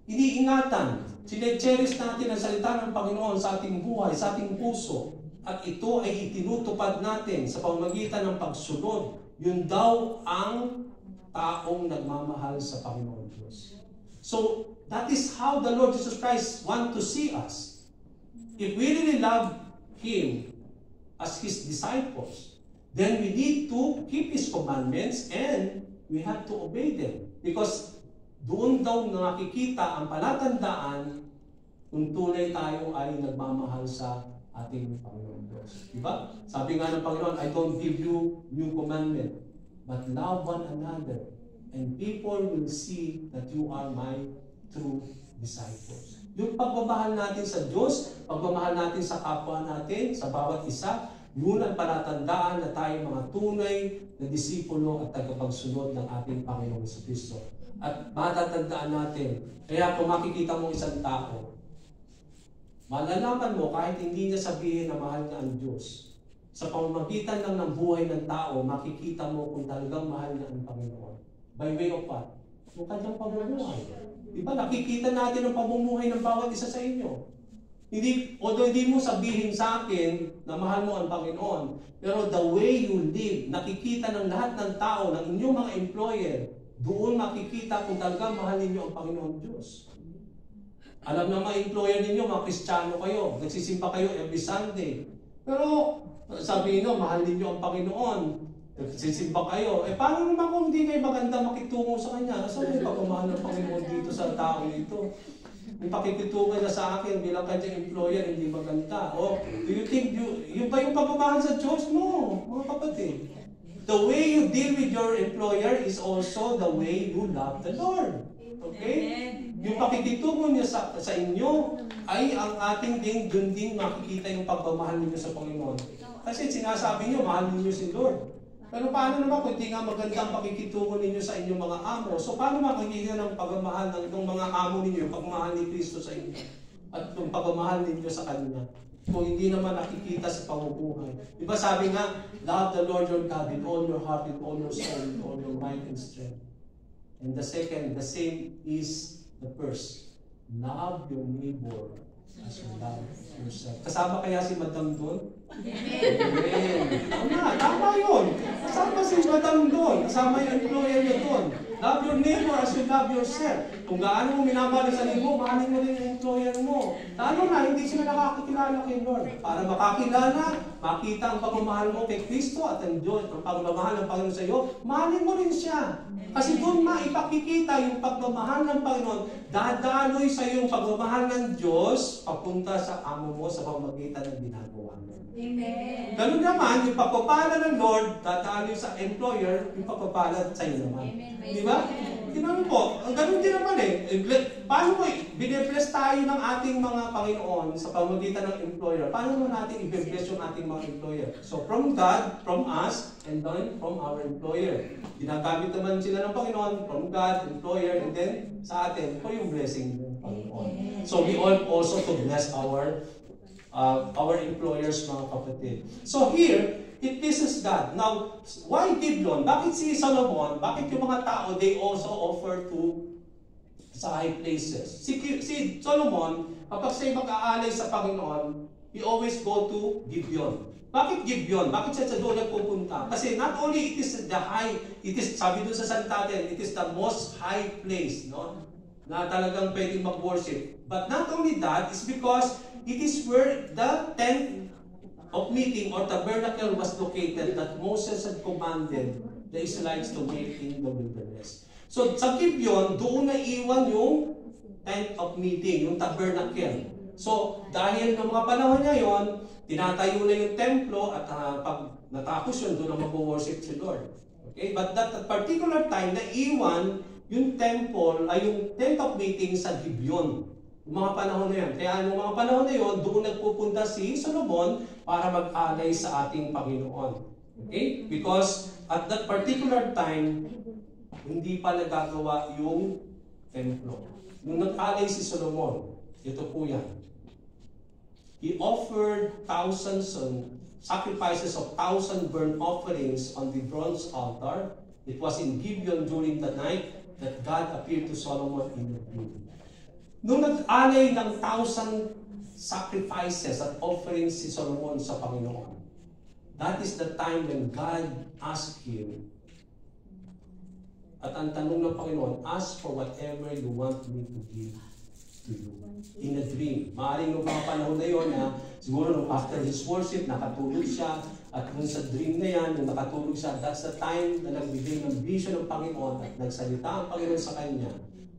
Speaker 1: iniingatan, sine-cherish natin ang salita ng Panginoon sa ating buhay, sa ating puso, at ito ay itinutupad natin sa pamamagitan ng pagsunod, yun daw ang taong nagmamahal sa Panginoon Diyos. So, that is how the Lord Jesus Christ wants to see us. If we really love Him as His disciples, then we need to keep His commandments and we have to obey them. Because doon daw nakikita ang palatandaan kung tunay tayo ay nagmamahal sa ating Panginoon Diyos. Diba? Sabi nga ng Panginoon, I don't give you new commandment, but love one another, and people will see that you are my true disciples. Yung pagmamahal natin sa Diyos, pagmamahal natin sa kapwa natin, sa bawat isa, yun ang palatandaan na tayo mga tunay na disipulo at tagapagsunod ng ating Panginoong Kristo. At matatandaan natin, kaya kung makikita mo isang tao, Malalaman mo kahit hindi niya sabihin na mahal niya ang Diyos. Sa pamamagitan lang ng buhay ng tao, makikita mo kung talagang mahal niya ang Panginoon. By way of what? Yung kanyang pamumuhay. Diba? Nakikita natin ang pamumuhay ng bawat isa sa inyo. Although hindi mo sabihin sa akin na mahal mo ang Panginoon, pero the way you live, nakikita ng lahat ng tao, ng inyong mga employer, doon makikita kung talagang mahal ninyo ang Panginoon Diyos. Alam na mga employer ninyo, mga Kristiyano kayo, nagsisimpa kayo every Sunday. Pero sabi niyo, mahal ninyo ang Panginoon, nagsisimpa kayo. Paano naman kung hindi kayo maganda makitungo sa Kanya? Saan may pagmamahal ng Panginoon dito sa tao ito? Yung pakikitungan na sa akin bilang kanyang employer, hindi maganda. O, do you think, yun ba yung pagmamahal sa Diyos? No, mga kapatid. The way you deal with your employer is also the way you love the Lord. Okay? Yung pakikitungo niya sa inyo ay ang ating dun din makikita yung pagmamahal ninyo sa Panginoon. Kasi sinasabi niyo, mahal ninyo si Lord. Pero paano naman kung hindi nga magandang pakikitungo ninyo sa inyong mga amo? So paano makikita ng pagmamahal ng mga amo ninyo, yung pagmamahal ni Kristo sa inyo? At yung pagmamahal ninyo sa Kanya? Kung hindi naman nakikita sa pamumuhay. Diba sabi nga, love the Lord your God with all your heart, with all your soul, with all your mind and strength. And the second, the same is the first. Love your neighbor as you love yourself. Kasama kaya si Madam doon? Amen. Tama yun. Kasama si Madam doon. Kasama yung employer niya doon. Love your neighbor as you love yourself. Kung gaano mo minamahal sa neighbor, mahalin mo rin yung employer mo. Lalo na, hindi sila nakakakilala kay Lord. Para makakilala, makita ang pagmamahal mo kay Kristo at ang Diyos, ang pagmamahal ng Panginoon sa iyo, mahalin mo rin siya. Kasi doon maipakikita yung pagmamahal ng Panginoon, dadaloy sa iyo yung pagmamahal ng Diyos papunta sa amo mo sa pamamagitan ng ginagawa mo. Amen. Ganun naman, yung pagpapala ng Lord, dadaloy sa employer, yung pagpapala sa iyo naman. Di ba? Tinanong po, ganun din naman Paano mo bine-bless tayo ng ating mga Panginoon sa pamamagitan ng employer? Paano mo natin i-bless yung ating mga employer? So from God, from us, and then from our employer. Ginagamit naman sila ng Panginoon, from God, employer, and then sa atin, po yung blessing ng Panginoon. So we all also to bless our employers, mga kapatid. So here, it pleases God. Now, why Gibeon? Bakit si Solomon? Bakit yung mga tao, they also offer to sa high places? Si Solomon, kapag siya'y mag-aalay sa Panginoon, he always go to Gibeon. Bakit Gibeon? Bakit siya doon nagpupunta? Kasi not only it is sabi doon sa santatin, it is the most high place, no? Na talagang pwedeng mag-worship. But not only that, is because it is where the tent of meeting or tabernacle was located that Moses had commanded the Israelites to make in the wilderness. So sa Gibeon, doon na iwan yung tent of meeting, yung tabernacle. So dahil ng mga panahon ngayon, tinatayo na yung templo at pag natapos yun, doon na mag-worship si Lord. Okay? But that particular time, naiwan yung temple ay yung tent of meeting sa Gibeon. Yung mga panahon na yan. Kaya yung mga panahon na yun, doon nagpupunta si Solomon para mag-alay sa ating Panginoon. Okay? Because at that particular time, hindi pa nagagawa yung templo. Nung nag-alay si Solomon, ito po yan. He offered sacrifices of 1,000 burnt offerings on the bronze altar. It was in Gibeon during the night that God appeared to Solomon in a dream. Nung nag-alay ng 1,000 sacrifices at offerings si Solomon sa Panginoon, that is the time when God asked him, at ang tanong ng Panginoon, ask for whatever you want me to give to you. In a dream. Maaaring nung mga panahon na yun, siguro nung after his worship, nakatulog siya, at kung sa dream na yan, nung nakatulog siya, that's the time na nagbigay ng vision ng Panginoon at nagsalita ang Panginoon sa kanya.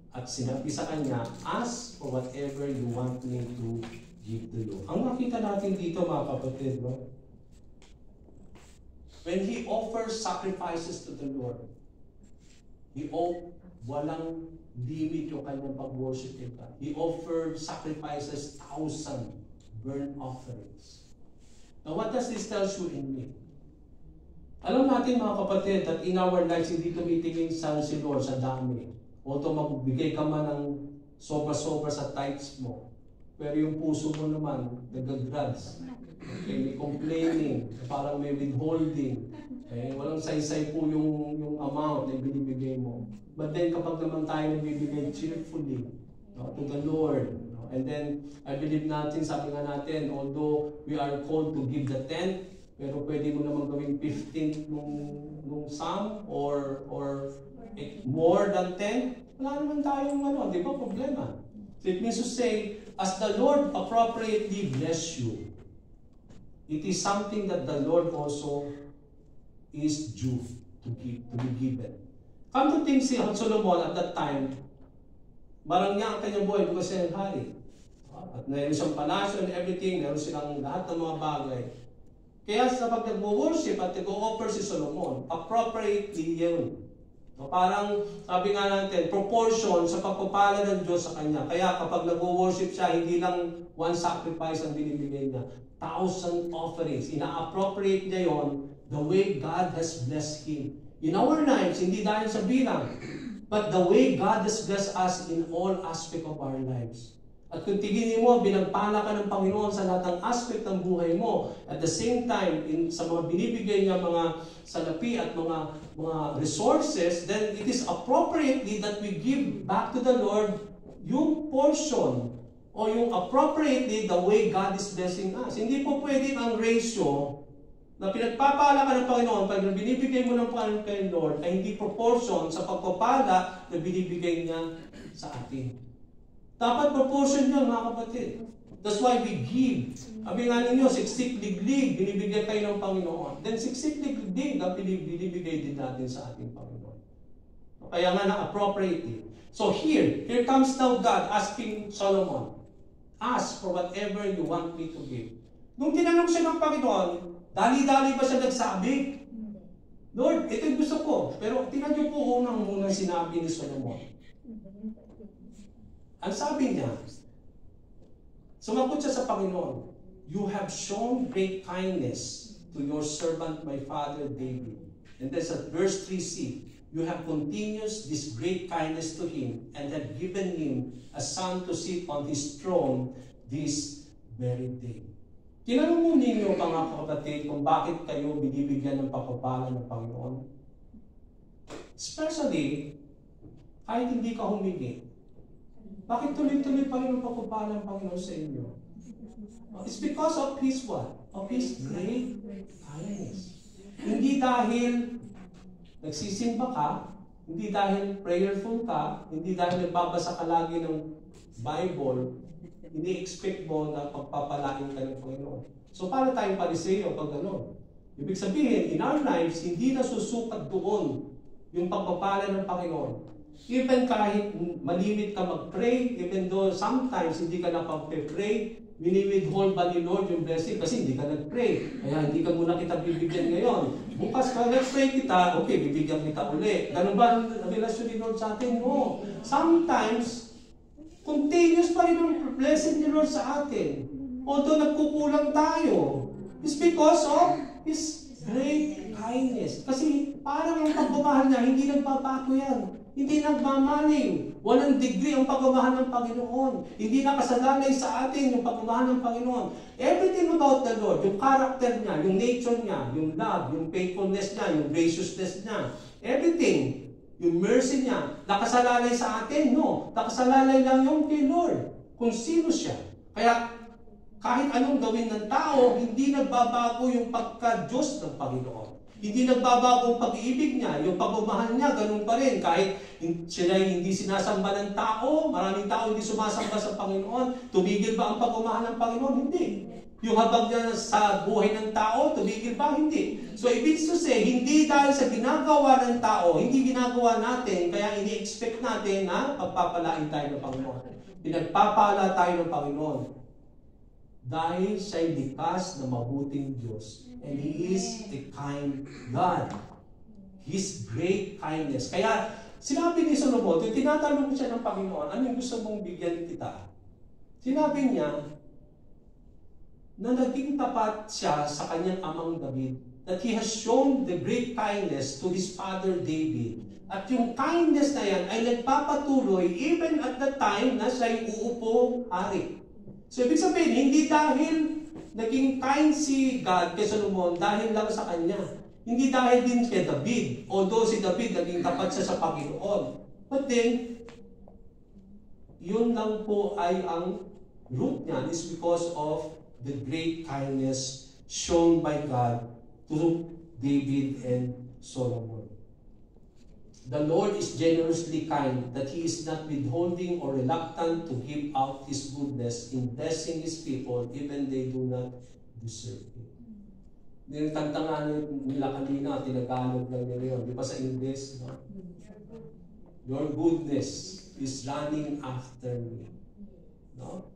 Speaker 1: At sinabi sa kanya, ask for whatever you want me to give to you. Ang makita natin dito, mga kapatid, no? When he offers sacrifices to the Lord, walang limit yung kanyang pag-worship kay God. He offered sacrifices, 1,000 burnt offerings. Now, what does this tell you in me? Alam natin, mga kapatid, that in our lives, hindi tumitingin sa si Lord sa dami. Although magbigay ka man ng sobra-sobra sa tithes mo, pero yung puso mo naman, nag-grudge. Okay, may complaining, parang may withholding. Okay, walang saysay po yung amount na binibigay mo. But then kapag naman tayo nagbibigay cheerfully to the Lord, and then I believe natin, sabi nga natin, although we are called to give the 10th, pero pwede mo naman gawing 15th nung sum or more than 10, wala naman tayong di ba, problema. So it means to say, as the Lord appropriately bless you, it is something that the Lord also is due to be given. Come to think, si Solomon at that time, marang niya ang kanyang buhay because siya ang hari. At meron siyang palasyo and everything, meron silang lahat ng mga bagay. Kaya sa pag nag-worship at nag-offer si Solomon, appropriately yun. So, parang sabi nga natin, proportion sa pagpapala ng Diyos sa kanya. Kaya kapag nag-worship siya, hindi lang one sacrifice ang binibigay niya. 1,000 offerings. Ina-appropriate niya yon the way God has blessed him. In our lives, hindi dahil sa bilang, but the way God has blessed us in all aspect of our lives. At kung tiginin mo, binagpala ka ng Panginoon sa lahat ng aspect ng buhay mo. At the same time, sa mga binibigay niya mga salapi at mga resources, then it is appropriately that we give back to the Lord yung portion o yung appropriately the way God is blessing us. Hindi po pwede ang ratio na pinagpapala ka ng Panginoon pag binibigay mo ng Panginoon kay Lord ay hindi proportion sa pagpapala na binibigay niya sa atin. Dapat proportion yun, mga kapatid. That's why we give. Sabi nga ninyo, siksik liglig, binibigay kayo ng Panginoon. Then siksik liglig na binibigay din natin sa ating Panginoon. Kaya nga na-appropriately. So here comes now God asking Solomon, ask for whatever you want me to give. Nung tinanong siya ng Panginoon, dali-dali ba siya nagsabi? Lord, ito yung gusto ko. Pero tingnan niyo po unang sinabi ni Solomon. Ang sabi niya, sumagot siya sa Panginoon, you have shown great kindness to your servant, my father David. And then sa verse 3c, you have continuous this great kindness to him and have given him a son to sit on his throne this very day. Tinanong mo ninyo, mga kapatid, kung bakit kayo binibigyan ng pagpapala ng Panginoon? Especially, kahit hindi ka humingi. Bakit tuloy-tuloy pa rin ang pagpapala ng Panginoon sa inyo? It's because of His what? Of His great kindness. Hindi dahil nagsisimba ka, hindi dahil prayerful ka, hindi dahil nagbabasa ka lagi ng Bible, hindi expect mo na pagpapalain ka ng Panginoon. So para tayong Pariseo pag gano'n. Ibig sabihin, in our lives, hindi na susukat doon yung pagpapala ng Panginoon. Even kahit malimit ka mag-pray, even though sometimes hindi ka napag-pray, wini-withhold ba ni Lord yung blessing? Kasi hindi ka nag-pray. Kaya hindi ka muna kita bibigyan ngayon. Bukas ka nag-pray kita, okay, bibigyan kita uli. Ganun ba ang relasyon ni Lord sa atin? No. Sometimes, continuous pa rin ang blessing ni Lord sa atin. Although nagkukulang tayo. It's because of His great kindness. Kasi parang ang pagmamahal niya, hindi nagbabago yan. Hindi nagmamaling. Walang degree ang pagmamahal ng Panginoon. Hindi nakasalalay sa atin yung pagmamahal ng Panginoon. Everything about the Lord, yung character niya, yung nature niya, yung love, yung faithfulness niya, yung graciousness niya, everything, yung mercy niya, nakasalalay sa atin? No. Nakasalalay lang yung kay Lord. Kung sino siya. Kaya kahit anong gawin ng tao, hindi nagbabago yung pagka-Diyos ng Panginoon. Hindi nagbabago ang pag-iibig niya, yung pagmamahal niya, ganun pa rin. Kahit sila hindi sinasamba ng tao, maraming tao hindi sumasamba sa Panginoon, tumigil ba ang pagmamahal ng Panginoon? Hindi. Yung habag niya sa buhay ng tao, tumigil ba? Hindi. So, ibig to say, hindi dahil sa ginagawa ng tao, hindi ginagawa natin, kaya ini-expect natin na pagpapalain tayo ng Panginoon. Pinagpapala tayo ng Panginoon. Dahil siya'y likas na mabuting Diyos. And He is a kind God. His great kindness. Kaya, sinabi ni Solomon, yung tinatanong siya ng Panginoon, anong gusto mong bigyan kita? Sinabi niya, na naging tapat siya sa kanyang amang David. That he has shown the great kindness to his father David. At yung kindness na yan ay nagpapatuloy even at the time na siya'y uupong hari. So, ibig sabihin, hindi dahil naging kind si God kay Solomon dahil lang sa kanya. Hindi dahil din kay David. Although si David naging tapat siya sa Panginoon. But then, yun lang po ay ang root niya is because of the great kindness shown by God to David and Solomon. The Lord is generously kind, that He is not withholding or reluctant to give out His goodness in blessing His people, even they do not deserve it. Nilitagta nga nila kanina, tinagalog lang nila yun. Di ba sa English? No? Your goodness is running after me. No?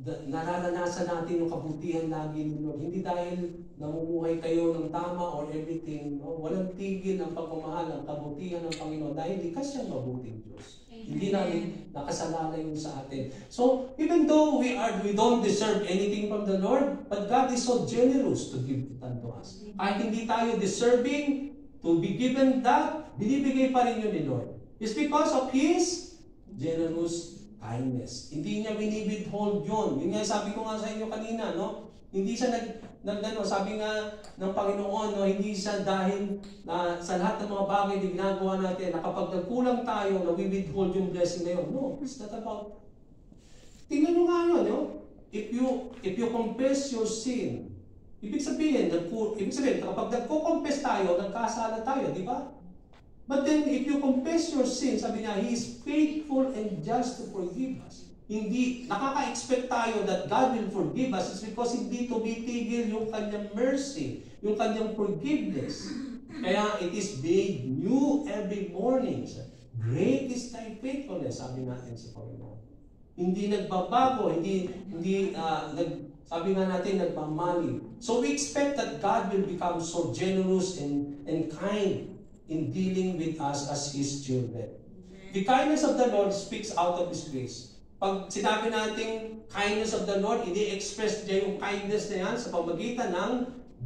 Speaker 1: Nararanasan natin yung kabutihan lagi ni Lord. Hindi dahil namumuhay kayo ng tama or everything. No? Walang tigil ang pagmamahal, ang kabutihan ng Panginoon dahil likas siyang mabuting Diyos. Hindi natin nakasalala yun sa atin. So, even though we don't deserve anything from the Lord, but God is so generous to give it unto us. Kahit hindi tayo deserving to be given that, binibigay pa rin yun ni Lord. It's because of His generous kindness. Hindi niya binibidhold yun. Yun nga sabi ko nga sa inyo kanina, no? Hindi siya sabi nga ng Panginoon, no, hindi siya dahil sa lahat ng mga bagay na ginagawa natin, na kapag nagkulang tayo, na we withhold yung blessing na yun. No, it's not about. Tingnan nyo nga yun, no? If you confess your sin, ibig sabihin, kapag nagko-confess tayo, nagkasala tayo, di ba? But then, if you confess your sin, sabi niya, He is faithful and just to forgive us. Hindi, nakaka-expect tayo that God will forgive us. It's because hindi tumitigil yung Kanyang mercy, yung Kanyang forgiveness. Kaya it is made new every morning. Great is thy faithfulness, sabi natin sa Panginoon. Hindi nagbabago, sabi nga natin, nagmamali. So we expect that God will become so generous and kind in dealing with us as His children. The kindness of the Lord speaks out of His grace. Pag sinabi natin kindness of the Lord, ini-express niya yung kindness na yan sa pamagitan ng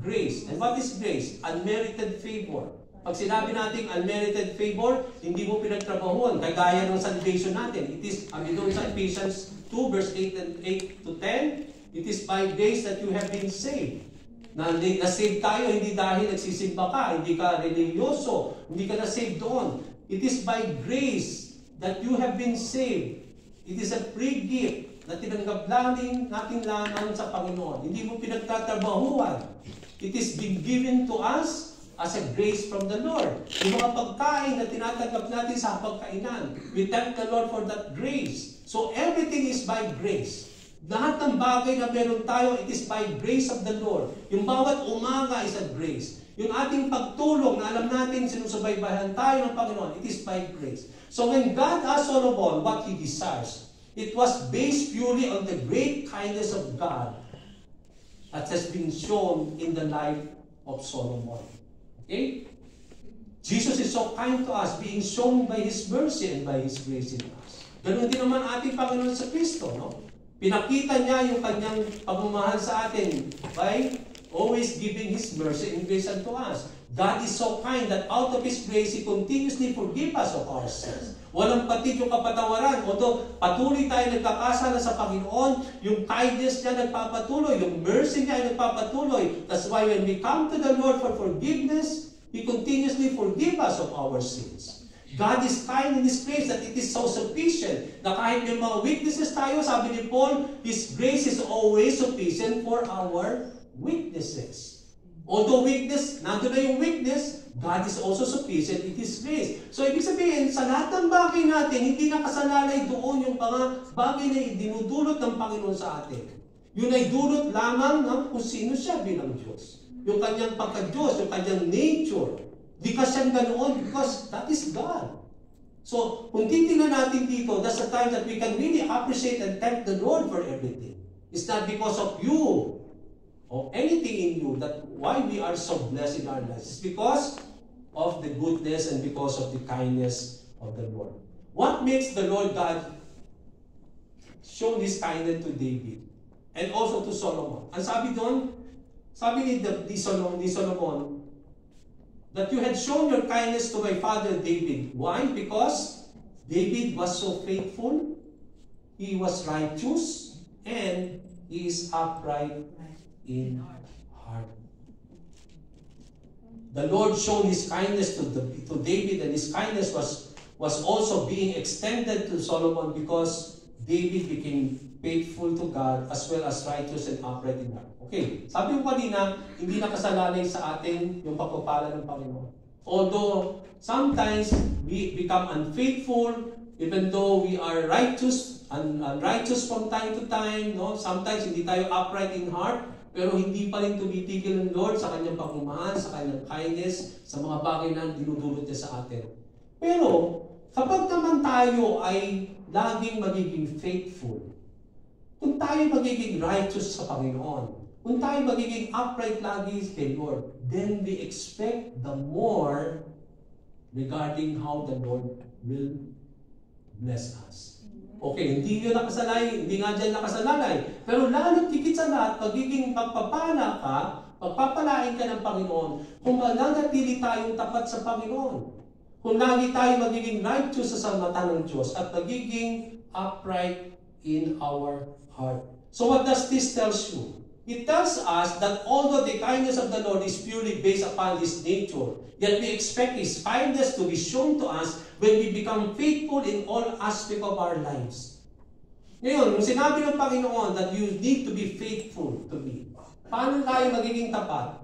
Speaker 1: grace. And what is grace? Unmerited favor. Pag sinabi natin unmerited favor, hindi mo pinagtrabahuan, kagaya ng salvation natin. It is, doon sa Ephesians 2 verse 8 to 10, it is by grace that you have been saved. Na-save tayo hindi dahil nagsisimba ka, hindi ka religyoso, hindi ka na-save doon. It is by grace that you have been saved. It is a free gift na tinanggap natin lamang sa Panginoon. Hindi mo pinagtatrabahuan. It is been given to us as a grace from the Lord. Yung mga pagkain na tinatanggap natin sa pagkainan, we thank the Lord for that grace. So everything is by grace. Lahat ng bagay na meron tayo, it is by grace of the Lord. Yung bawat umaga is a grace. Yung ating pagtulong na alam natin sinusubaybayan tayo ng Panginoon, it is by grace. So when God asked Solomon what he desires, it was based purely on the great kindness of God that has been shown in the life of Solomon. Okay? Jesus is so kind to us, being shown by His mercy and by His grace in us. Ganun din naman ating Panginoon sa Kristo, no? Pinakita niya yung kanyang pagmamahal sa atin by always giving His mercy and grace unto us. God is so kind that out of His grace, He continuously forgive us of our sins. Walang patid yung kapatawaran. Although patuloy tayo nagkakasala sa Panginoon, yung kindness niya nagpapatuloy, yung mercy niya ay nagpapatuloy. That's why when we come to the Lord for forgiveness, He continuously forgive us of our sins. God is kind in His grace that it is so sufficient na kahit may mga weaknesses tayo, sabi ni Paul, His grace is always sufficient for our weaknesses. Although weakness, nandun na yung weakness, God is also sufficient in His grace. So, ibig sabihin, sa lahat ng bagay natin, hindi nakasalalay doon yung mga bagay na dinudulot ng Panginoon sa atin. Yun ay dulot lamang ng kung sino siya bilang Diyos. Yung kanyang pagka-Diyos, yung kanyang nature. Di ka siyang ganoon because that is God. So, kung titingnan natin dito, that's the time that we can really appreciate and thank the Lord for everything. It's not because of you or anything in you that why we are so blessed in our lives. It's because of the goodness and because of the kindness of the Lord. What makes the Lord God show His kindness to David and also to Solomon? Ang sabi doon, sabi ni Solomon, that you had shown your kindness to my father David. Why? Because David was so faithful. He was righteous, and he is upright in heart. The Lord showed His kindness to David, and His kindness was also being extended to Solomon because David became faithful to God as well as righteous and upright in heart. Okay, sabi ko kanina, hindi nakasalalay sa atin yung pagpapala ng Panginoon. Although sometimes we become unfaithful, even though we are righteous and unrighteous from time to time, no? Sometimes hindi tayo upright in heart, pero hindi pa rin tumitigil ng Lord sa kanyang pagmamahal, sa kanyang kindness, sa mga bagay na dinudulot niya sa atin. Pero kapag naman tayo ay laging magiging faithful, kung tayo magiging righteous sa Panginoon, kung tayo magiging upright lagi kay Lord, then we expect the more regarding how the Lord will bless us. Okay, hindi yun nakasalay, hindi nga dyan nakasalalay. Pero lalo't higit sa lahat, magiging magpapala ka, magpapalain ka ng Panginoon, kung mananatili tayong tapat sa Panginoon. Kung lagi tayo magiging righteous sa mata ng Diyos at magiging upright in our heart. So what does this tell you? It tells us that although the kindness of the Lord is purely based upon His nature, yet we expect His kindness to be shown to us when we become faithful in all aspects of our lives. Ngayon, nung sinabi ng Panginoon that you need to be faithful to me, paano tayo magiging tapat?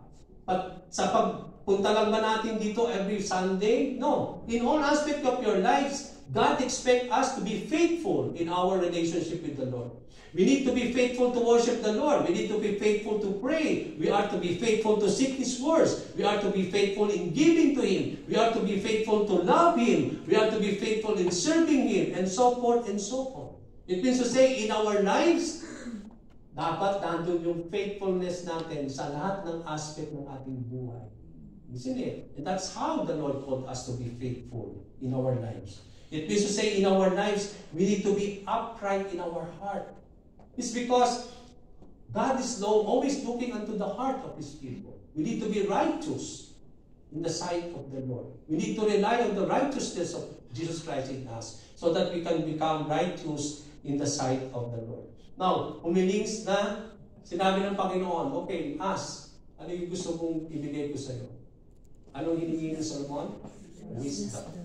Speaker 1: At sa pagpunta lang ba natin dito every Sunday? No. In all aspects of your lives, God expects us to be faithful in our relationship with the Lord. We need to be faithful to worship the Lord. We need to be faithful to pray. We are to be faithful to seek His words. We are to be faithful in giving to Him. We are to be faithful to love Him. We are to be faithful in serving Him, and so forth and so on. It means to say, in our lives, dapat nandun yung faithfulness natin sa lahat ng aspect ng ating buhay. Isn't it? And that's how the Lord called us to be faithful in our lives. It means to say, in our lives, we need to be upright in our heart. It's because God is always looking unto the heart of His people. We need to be righteous in the sight of the Lord. We need to rely on the righteousness of Jesus Christ in us so that we can become righteous in the sight of the Lord. Now, humilings na sinabi ng Panginoon, okay, ask. Ano yung gusto mong ibigay ko sa iyo? Anong hiningi ng Solomon? Wisdom.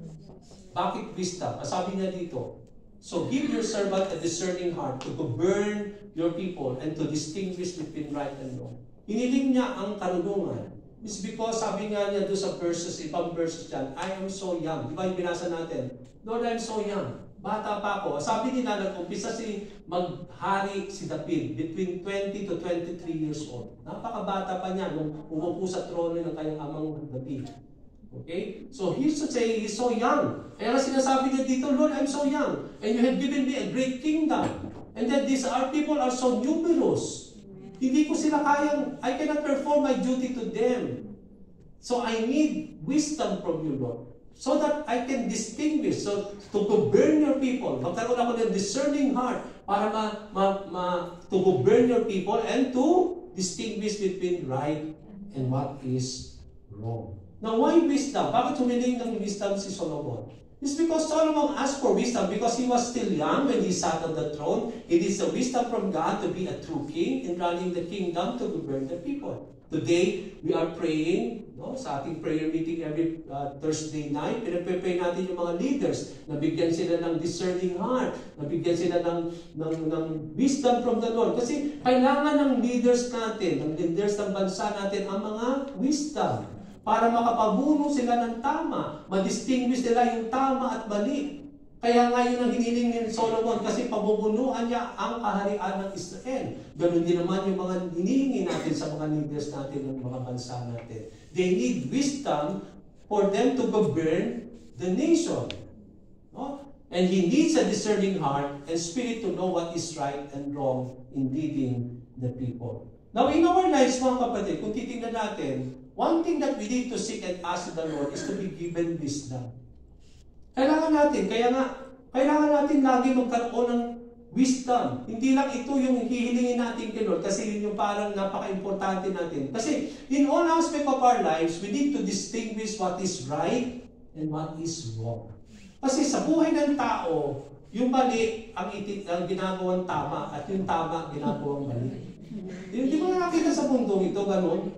Speaker 1: Bakit wisdom? Sabi niya dito, so give your servant a discerning heart to govern your people and to distinguish between right and wrong. Hiniling niya ang karunungan. It's because sabi nga niya doon sa verses, ibang verses dyan, I am so young. Di ba yung binasa natin? Lord, I'm so young. Bata pa ako. Sabi nila, nag-umpisa maghari si David between 20 to 23 years old. Napakabata pa niya nung umupo sa trono ng kanyang amang David. Okay? So he should say he's so young. Kaya sinasabi niya dito, Lord, I'm so young. And you have given me a great kingdom. And that our people are so numerous. Hindi ko sila kayang, I cannot perform my duty to them. So I need wisdom from you, Lord. So that I can distinguish, so to govern your people. Magkaroon ako ng discerning heart para to govern your people and to distinguish between right and what is wrong. Now, why wisdom? Bakit humiling ng wisdom si Solomon? It's because Solomon asked for wisdom because he was still young when he sat on the throne. It is the wisdom from God to be a true king in running the kingdom to govern the people. Today, we are praying, sa ating prayer meeting every Thursday night, pinag-pray natin yung mga leaders, nabigyan sila ng discerning heart, nabigyan sila ng wisdom from the Lord. Kasi kailangan ng leaders natin, ng leaders ng bansa natin, ang mga wisdom para makapabuno sila ng tama, madistinguish nila yung tama at mali. Kaya nga yun ang hiniling ni Solomon kasi pabubunuan niya ang kaharian ng Israel. Ganun din naman yung mga hinihingi natin sa mga leaders natin ng mga bansa natin. They need wisdom for them to govern the nation. No? And he needs a discerning heart and spirit to know what is right and wrong in leading the people. Now, in our lives, mga kapatid, kung titingnan natin, one thing that we need to seek and ask the Lord is to be given wisdom. Kailangan natin lagi magkaroon ng wisdom. Hindi lang ito yung hihilingin natin kay Lord kasi yun yung parang napaka-importante natin. Kasi in all aspects of our lives, we need to distinguish what is right and what is wrong. Kasi sa buhay ng tao, yung mali ang ginagawang tama at yung tama ginagawang mali. Di ba nakakita sa mundong ito, ganun?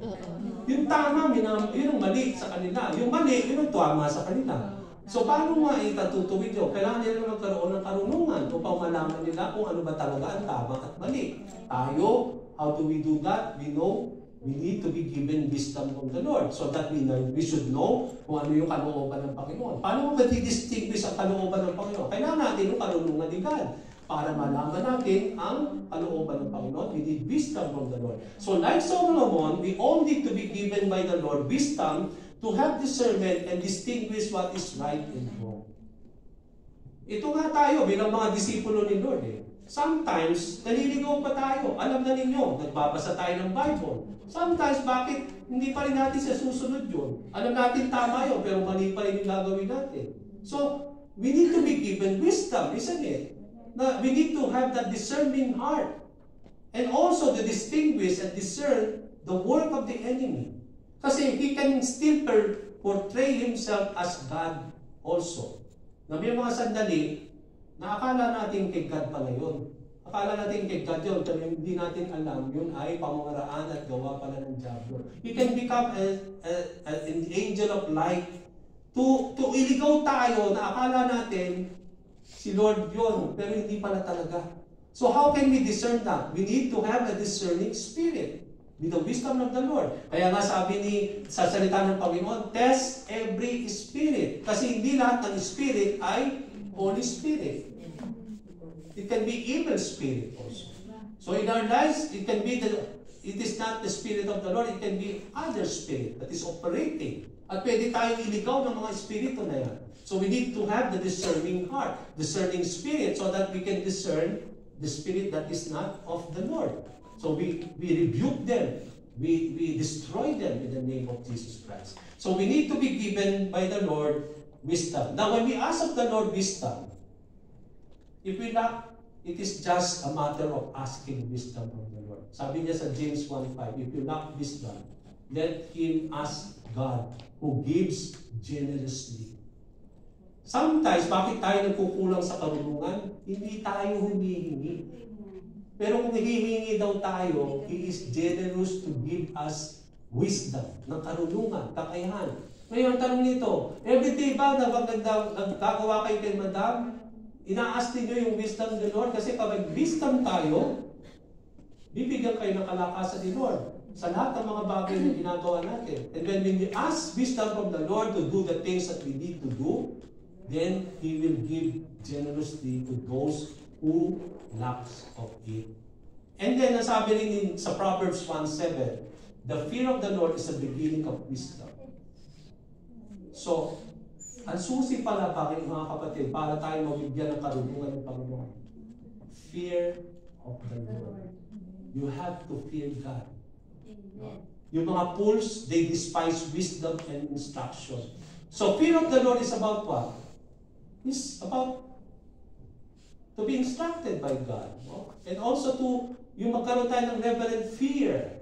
Speaker 1: Yung tama, yun ang mali sa kanila. Yung mali, yun ang tama sa kanila. So, paano nga itatutuwid yun? Kailangan nila magkaroon ng karunungan upang malaman nila kung ano ba talaga ang tama at mali. Tayo, how do we do that? We know we need to be given wisdom from the Lord so that we should know kung ano yung kalooban ng Panginoon. Paano mo ma-distinguish ang kalooban ng Panginoon? Kailangan natin yung karunungan ni God. Para malaman natin ang kalooban ng Panginoon, we need wisdom from the Lord. So like Solomon, we all need to be given by the Lord wisdom to have discernment and distinguish what is right and wrong. Ito nga tayo bilang mga disipulo ni Lord. Sometimes, naliligaw pa tayo. Alam na ninyo, nagbabasa tayo ng Bible. Sometimes, bakit hindi pa rin natin siya susunod yun? Alam natin tama yun, pero mali pa rin yung gagawin natin. So, we need to be given wisdom, isn't it? We need to have that discerning heart. And also to distinguish and discern the work of the enemy. Kasi he can still portray himself as God also. Na may mga sandali na akala natin kay God pala yun. Akala natin kay God yun, pero hindi natin alam, yun ay pamamaraan at gawa pala ng diablo. He can become an angel of light to iligaw tayo na akala natin si Lord yun, pero hindi pala talaga. So how can we discern that? We need to have a discerning spirit with the wisdom of the Lord. Kaya nga sabi sa salita ng Panginoon, test every spirit. Kasi hindi lahat ng spirit ay Holy Spirit. It can be evil spirit also. So in our lives, it is not the Spirit of the Lord, it can be other spirit that is operating. At pwede tayong iligaw ng mga espiritu na yan. So we need to have the discerning heart, discerning spirit, so that we can discern the spirit that is not of the Lord. So we rebuke them, we destroy them in the name of Jesus Christ. So we need to be given by the Lord wisdom. Now when we ask of the Lord wisdom, if we lack, it is just a matter of asking wisdom from the Lord. Sabi niya sa James 1:5, if you lack wisdom, let him ask God, who gives generously. Sometimes, bakit tayo nagkukulang sa karunungan? Hindi tayo humihingi. Pero kung hihingi daw tayo, He is generous to give us wisdom, ng karunungan, kakayahan. Ngayon, tanong nito, everyday ba nagkagawa kayo kay Madam, ina-ask niyo yung wisdom ng Lord? Kasi kapag wisdom tayo, bibigyan kayo ng kalakasan ni Lord sa lahat ng mga bagay na ginagawa natin. And when we ask wisdom from the Lord to do the things that we need to do, then He will give generously to those who lacks of it. And then, nasabi rin sa Proverbs 1:7, the fear of the Lord is the beginning of wisdom. So, ang susi pala bakit mga kapatid, para tayo mabigyan ng karunungan ng Panginoon. Fear of the Lord. You have to fear God. Yung mga fools, they despise wisdom and instruction. So, fear of the Lord is about what? It's about to be instructed by God. No? And also yung magkaroon tayo ng reverent fear.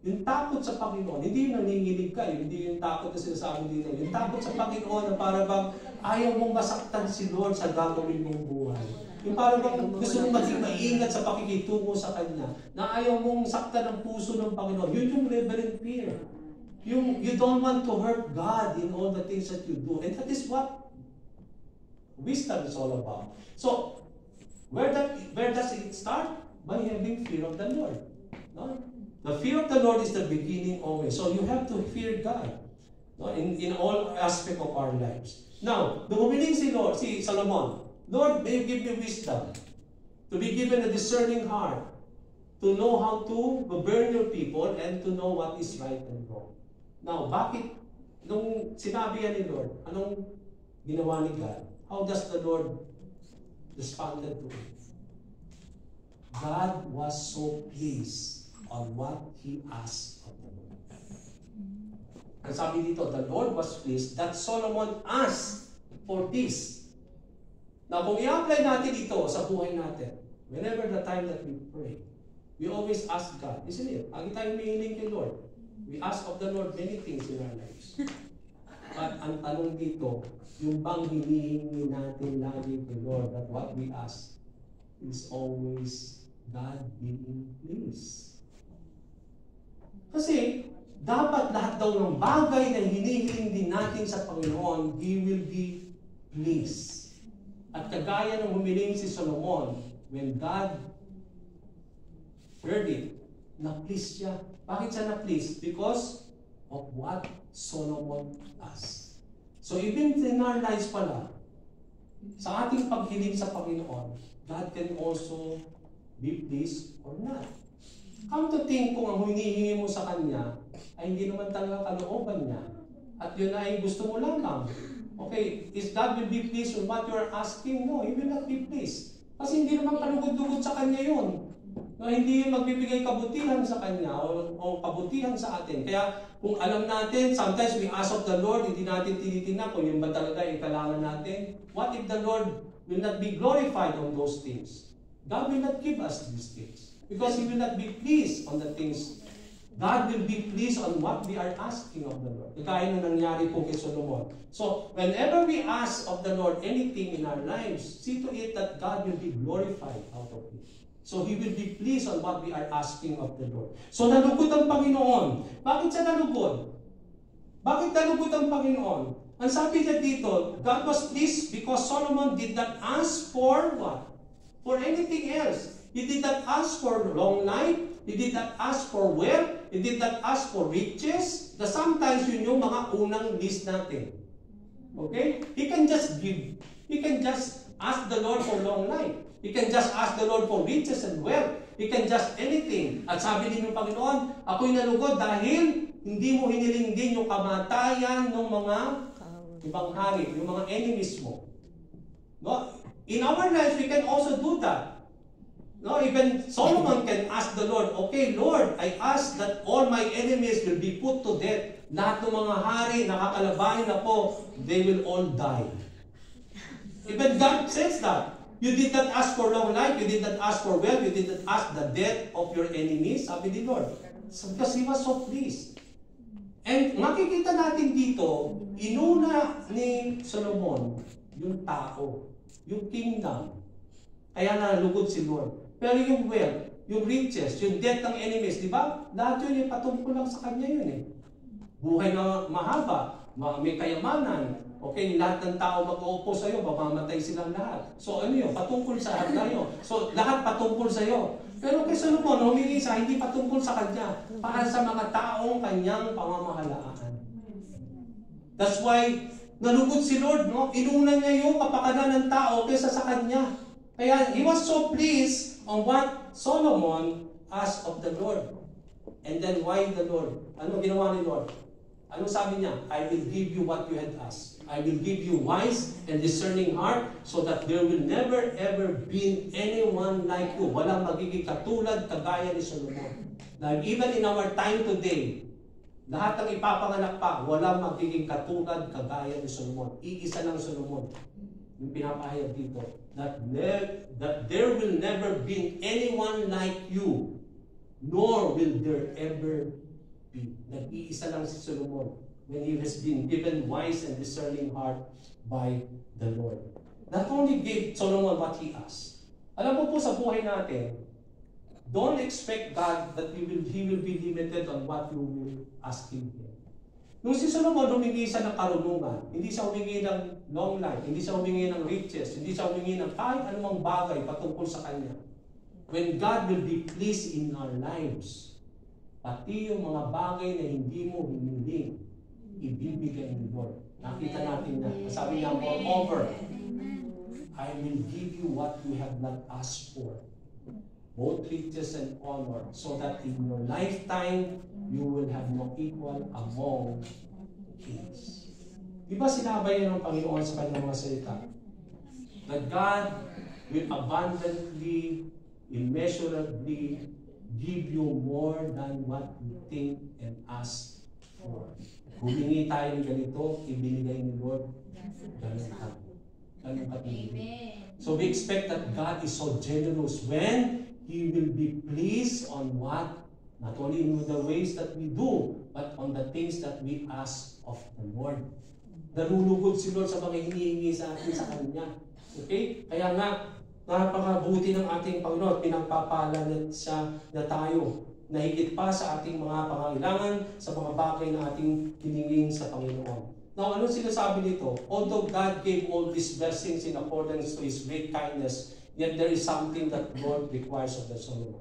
Speaker 1: Yung takot sa Panginoon. Hindi yung nanginginig ka. Hindi yung takot na sinasabi dito. Yung takot sa Panginoon na para bang ayaw mong masaktan si Lord sa gagawin mong buhay. Yung para bang gusto mong maging maingat sa pakikitungo sa Kanya. Na ayaw mong saktan ang puso ng Panginoon. Yun yung reverent fear. You don't want to hurt God in all the things that you do. And that is what wisdom is all about. So, where does it start? By having fear of the Lord. No? The fear of the Lord is the beginning always. So you have to fear God, no? in all aspect of our lives. Now, humiling si Solomon, Lord, may you give me wisdom to be given a discerning heart, to know how to govern your people and to know what is right and wrong. Now, bakit nung sinabi yan ni Lord, anong ginawa ni God? How does the Lord responded to it? God was so pleased on what He asked of the Lord. Ang sabi dito, the Lord was pleased that Solomon asked for this. Now, kung i-apply natin ito sa buhay natin, whenever the time that we pray, we always ask God, isn't it? Lagi tayo humihiling kay Lord. We ask of the Lord many things in our lives. But ang tanong dito, yung bang hinihingi natin lagi kay Lord that what we ask is always God being pleased. Kasi, dapat lahat daw ng bagay na hinihiling din natin sa Panginoon, He will be pleased. At kagaya ng humiling si Solomon, when God heard it, na-please siya. Bakit siya na-please? Because of what Solomon asked. So even in our lives pala, sa ating paghiling sa Panginoon, God can also be pleased or not. Come to think, kung ang hinihingi mo sa Kanya ay hindi naman talaga kalooban niya, at yun ay gusto mo lang. Okay, is God will be pleased with what you are asking? No, He will not be pleased. Kasi hindi naman kalugod-lugod sa Kanya yun. No, hindi yun magbibigay kabutihan sa Kanya o kabutihan sa atin. Kaya kung alam natin, sometimes we ask of the Lord, hindi natin tinitingnan kung yun ba talaga yung kailangan natin. What if the Lord will not be glorified on those things? God will not give us these things. Because He will not be pleased on the things. God will be pleased on what we are asking of the Lord. Kaya na nangyari po kay Solomon. So, whenever we ask of the Lord anything in our lives, see to it that God will be glorified out of it. So, He will be pleased on what we are asking of the Lord. So, nalugod ang Panginoon. Bakit siya nalugod? Bakit nalugod ang Panginoon? Ang sabi niya dito, God was pleased because Solomon did not ask for what? For anything else. He did not ask for long life. He did not ask for wealth. He did not ask for riches. Na sometimes yun yung mga unang list natin. Okay? He can just give. He can just ask the Lord for long life. He can just ask the Lord for riches and wealth. He can just anything. At sabi din ng Panginoon, ako'y nalugod dahil hindi mo hiniling din yung kamatayan ng mga ibang hari, yung mga enemies mo. No? In our lives, we can also do that. No, even Solomon can ask the Lord, okay, Lord, I ask that all my enemies will be put to death. Lahat ng mga hari, nakakalabahin na po, they will all die. Even God says that. You did not ask for long life, you did not ask for wealth, you did not ask the death of your enemies, sabi ni Lord. Because He was so pleased. And makikita natin dito, inuna ni Solomon yung tao, yung kingdom. Kaya nalugod si Lord. Pero yung wealth, yung riches, yung death ng enemies, di ba? Lahat yun yung patungkol lang sa kanya yun eh. Buhay na mahaba, may kayamanan. Okay, lahat ng tao mag-uupo sa'yo, mamamatay silang lahat. So ano yun? Patungkol sa lahat tayo. So lahat patungkol sa'yo. Pero kay Solomon, humingi sa hindi patungkol sa kanya, para sa mga taong kanyang pamamahalaan. That's why, nalugod si Lord, no? Inuna niya yung kapakanan ng tao kaysa sa kanya. Kaya He was so pleased on what Solomon asked of the Lord. And then why the Lord? Ano ginawa ni Lord? Ano sabi niya? I will give you what you had asked. I will give you wise and discerning heart so that there will never ever be anyone like you. Walang magiging katulad kagaya ni Solomon. Now, even in our time today, lahat ng ipapanganak pa, walang magiging katulad kagaya ni Solomon. Iisa lang Solomon. Yung pinapahayag dito, that there will never be anyone like you, nor will there ever be. Nag-iisa lang si Solomon when he has been given wise and discerning heart by the Lord. Not only gave Solomon what he asked. Alam mo po sa buhay natin, don't expect God that He will be limited on what you will ask Him. Nung si Solomon humingi siya ng karunungan, hindi siya humingi ng long life, hindi siya humingi ng riches, hindi siya humingi ng kahit anumang bagay patungkol sa Kanya. When God will be pleased in our lives, pati yung mga bagay na hindi mo hiniling, ibibigay ni Lord. Nakita natin na, sabi niya, moreover, I will give you what you have not asked for, both riches and honor, so that in your lifetime, you will have no equal among kings. Di ba sinabay ng Panginoon sa kanyang mga salita? That God will abundantly, immeasurably give you more than what you think and ask for. Humingi tayo ng ganito, ibinigay ni Lord, ganun katuloy. So we expect that God is so generous when He will be pleased on what, not only in the ways that we do, but on the things that we ask of the Lord. Nalulugod si Lord sa mga hinihingi sa atin sa Kanya. Okay? Kaya nga, napakabuti ng ating Panginoon. Pinagpapala siya na tayo na higit pa sa ating mga pangailangan, sa mga bagay na ating hiningin sa Panginoon. Now, ano sinasabi dito? Although God gave all these blessings in accordance to His great kindness, yet there is something that Lord requires of the Solomon.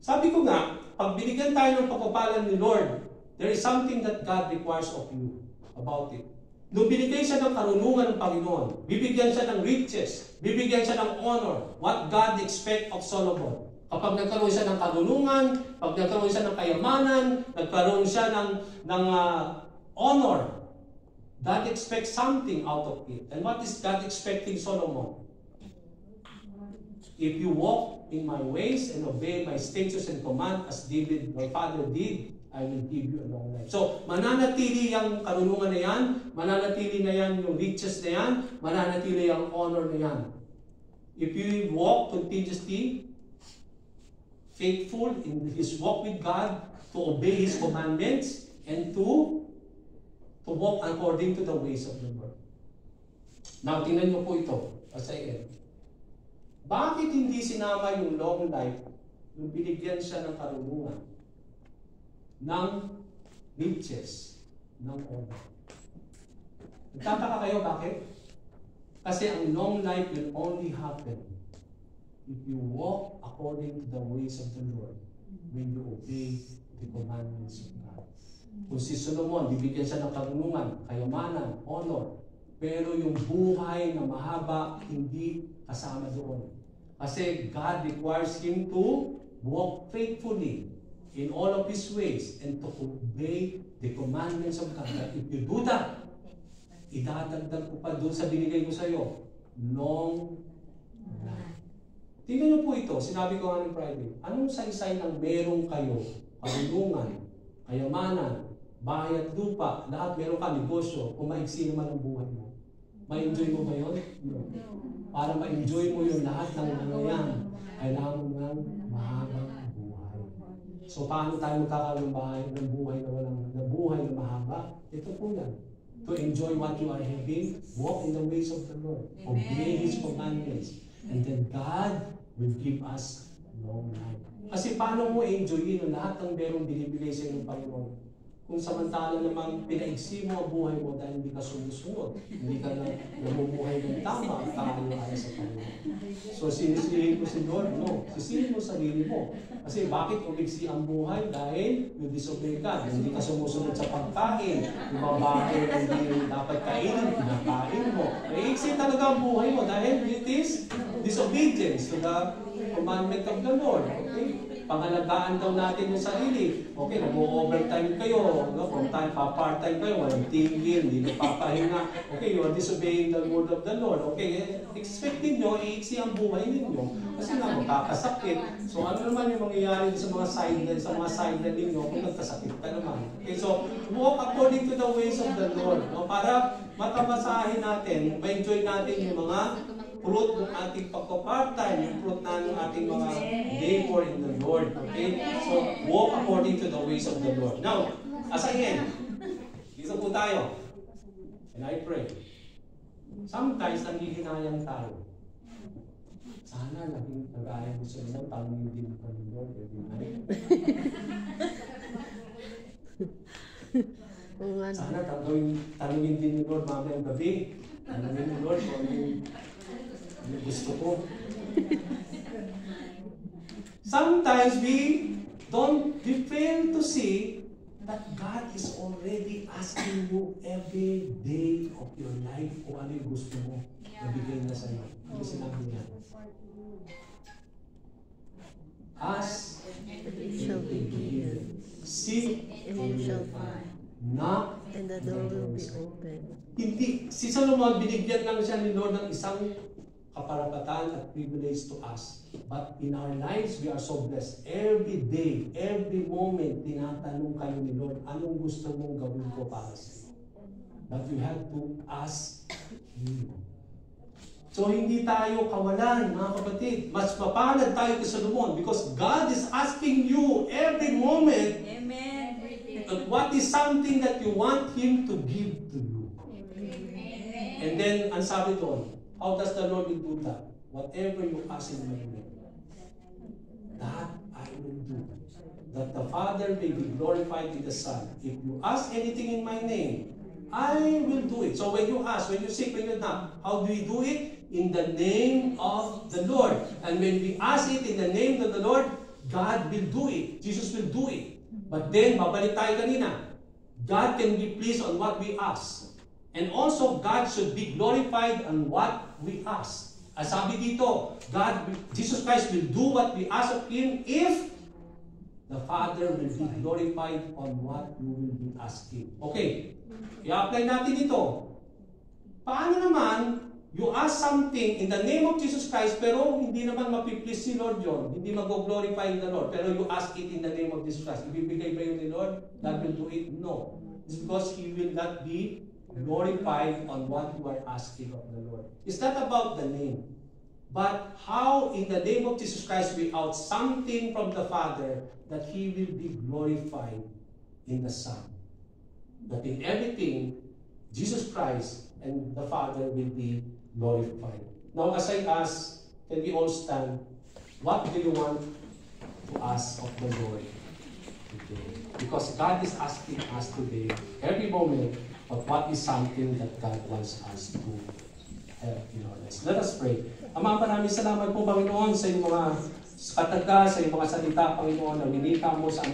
Speaker 1: Sabi ko nga, pag binigyan tayo ng pagpapala ni Lord, there is something that God requires of you about it. Nung binigay siya ng karunungan ng Panginoon, bibigyan siya ng riches, bibigyan siya ng honor, what God expects of Solomon. Kapag nagkaroon siya ng karunungan, pag nagkaroon siya ng kayamanan, nagkaroon siya ng honor, God expects something out of it. And what is God expecting Solomon? If you walk in my ways and obey my statutes and command as David, my father, did, I will give you a long life. So, mananatili yung karunungan na yan, mananatili na yan yung riches na yan, mananatili yung honor na yan. If you walk continuously, faithful in his walk with God, to obey His commandments, and to walk according to the ways of the Lord. Now, tingnan niyo po ito, as I end. Bakit hindi sinama yung long life nung binigyan siya ng karunungan, ng riches, ng honor? Nagtataka kayo bakit? Kasi ang long life will only happen if you walk according to the ways of the Lord, when you obey the commandments of God. Kung si Solomon, bibigyan siya ng karunungan, kayamanan, honor, pero yung buhay na mahaba, hindi kasama doon. Kasi God requires him to walk faithfully in all of his ways and to obey the commandments of God. That if you do that, idadagdag ko pa doon sa binigay ko sa iyo, long life. Tingnan niyo po ito, sinabi ko nga ng Friday, anong saysay ng meron kayo, karunungan, kayamanan, bahay at lupa, lahat meron ka, negosyo, kung maiksi naman ang buhay mo. Ma-enjoy mo ba yun? No. Para ma-enjoy mo yung lahat ng mga yan, kailangan mo ng mahabang buhay. So paano tayo magkakaroon ng buhay na mahaba? Ito po yan. To enjoy what you are having, walk in the ways of the Lord. Obey His commandments. And then God will give us long life. Kasi paano mo enjoyin ang lahat ng merong binibigay sa iyo ng Panginoon? Kung samantala namang pinaigsi mo ang buhay mo dahil hindi ka sumusunod, hindi ka na namumuhay ng tama at kaayos-ayos sa Panginoon. So sinisihin ko si Lord? No. Sisihin mo sarili mo. Kasi bakit umigsi ang buhay? Dahil you disobey God. Hindi ka sumusunod sa pagkain. Yung mga bagay na hindi dapat kainin, pinakain mo. Maigsi talaga ang buhay mo dahil it is disobedience to the commandment of the Lord. Okay? Pangalagaan daw natin yung sarili. Okay, nag-overtime kayo. No? From time, pa-part-time kayo. Walang tingin, hindi papahinga. Okay, you are disobeying the word of the Lord. Okay, expecting nyo, iiksi ang buhay ninyo. Kasi nga, makakasakit. So, ano naman yung mangyayari sa mga sideline ninyo kung nagkasakit ka naman? Okay, so, walk according to the ways of the Lord. No? Para matamasahin natin, ma-enjoy natin yung mga fruit ng ating pagpa-part-time, yung fruit ng ating mga labor in the Lord. Okay? So, walk according to the ways of the Lord. Now, as I end, dito po tayo. And I pray. Sometimes, nanghihinayang tayo. Sana naging nag-ayang gusto naman, tanongin din ko ng Lord every night. Sana tanongin din ni Lord mamayang gabi. Tanongin ni Lord kung ano gusto ko. Sometimes we fail to see that God is already asking you every day of your life kung ano yung gusto mo. Nabigay na sa'yo. Ano sinabi niya? Ask, and it shall be given. Seek, and you shall find. Knock, and the door will be open. Hindi. Si Solomon, binigyan lang siya ni Lord ng isang kaparapatan at privilege to us. But in our lives, we are so blessed. Every day, every moment, tinatanong kayo ni Lord, anong gusto mong gawin ko para sa iyo? But you have to ask Him. So, hindi tayo kawalan, mga kapatid. Mas mapalad tayo kay Solomon because God is asking you every moment.
Speaker 2: Amen.
Speaker 1: what is something that you want Him to give to you? And then, ang sabi doon, how does the Lord will do that? Whatever you ask in my name, that I will do. That the Father may be glorified in the Son. If you ask anything in my name, I will do it. So when you ask, when you seek, when you knock, how do we do it? In the name of the Lord. And when we ask it in the name of the Lord, God will do it. Jesus will do it. But then, babalik tayo kanina. God can be pleased on what we ask. And also, God should be glorified on what we ask. As sabi dito, Jesus Christ will do what we ask of Him if the Father will be glorified on what you will be asking. Okay, i-apply natin ito. Paano naman, you ask something in the name of Jesus Christ, pero hindi naman mapiplease si Lord yun. Hindi mag-glorify the Lord. Pero you ask it in the name of Jesus Christ. Ibibigay ba yun ni Lord? God will do it? No. It's because He will not be glorified on what you are asking of the Lord. It's not about the name. But how in the name of Jesus Christ we out something from the Father that He will be glorified in the Son. That in everything, Jesus Christ and the Father will be glorified. Now, as I ask, can we all stand? What do you want to ask of the Lord today? Because God is asking us today, every moment, of what is something that God wants us to have in our lives. Let us pray. Ama, maraming salamat po, Panginoon, sa iyong mga kataga, sa iyong mga salita, Panginoon, na winita mo sa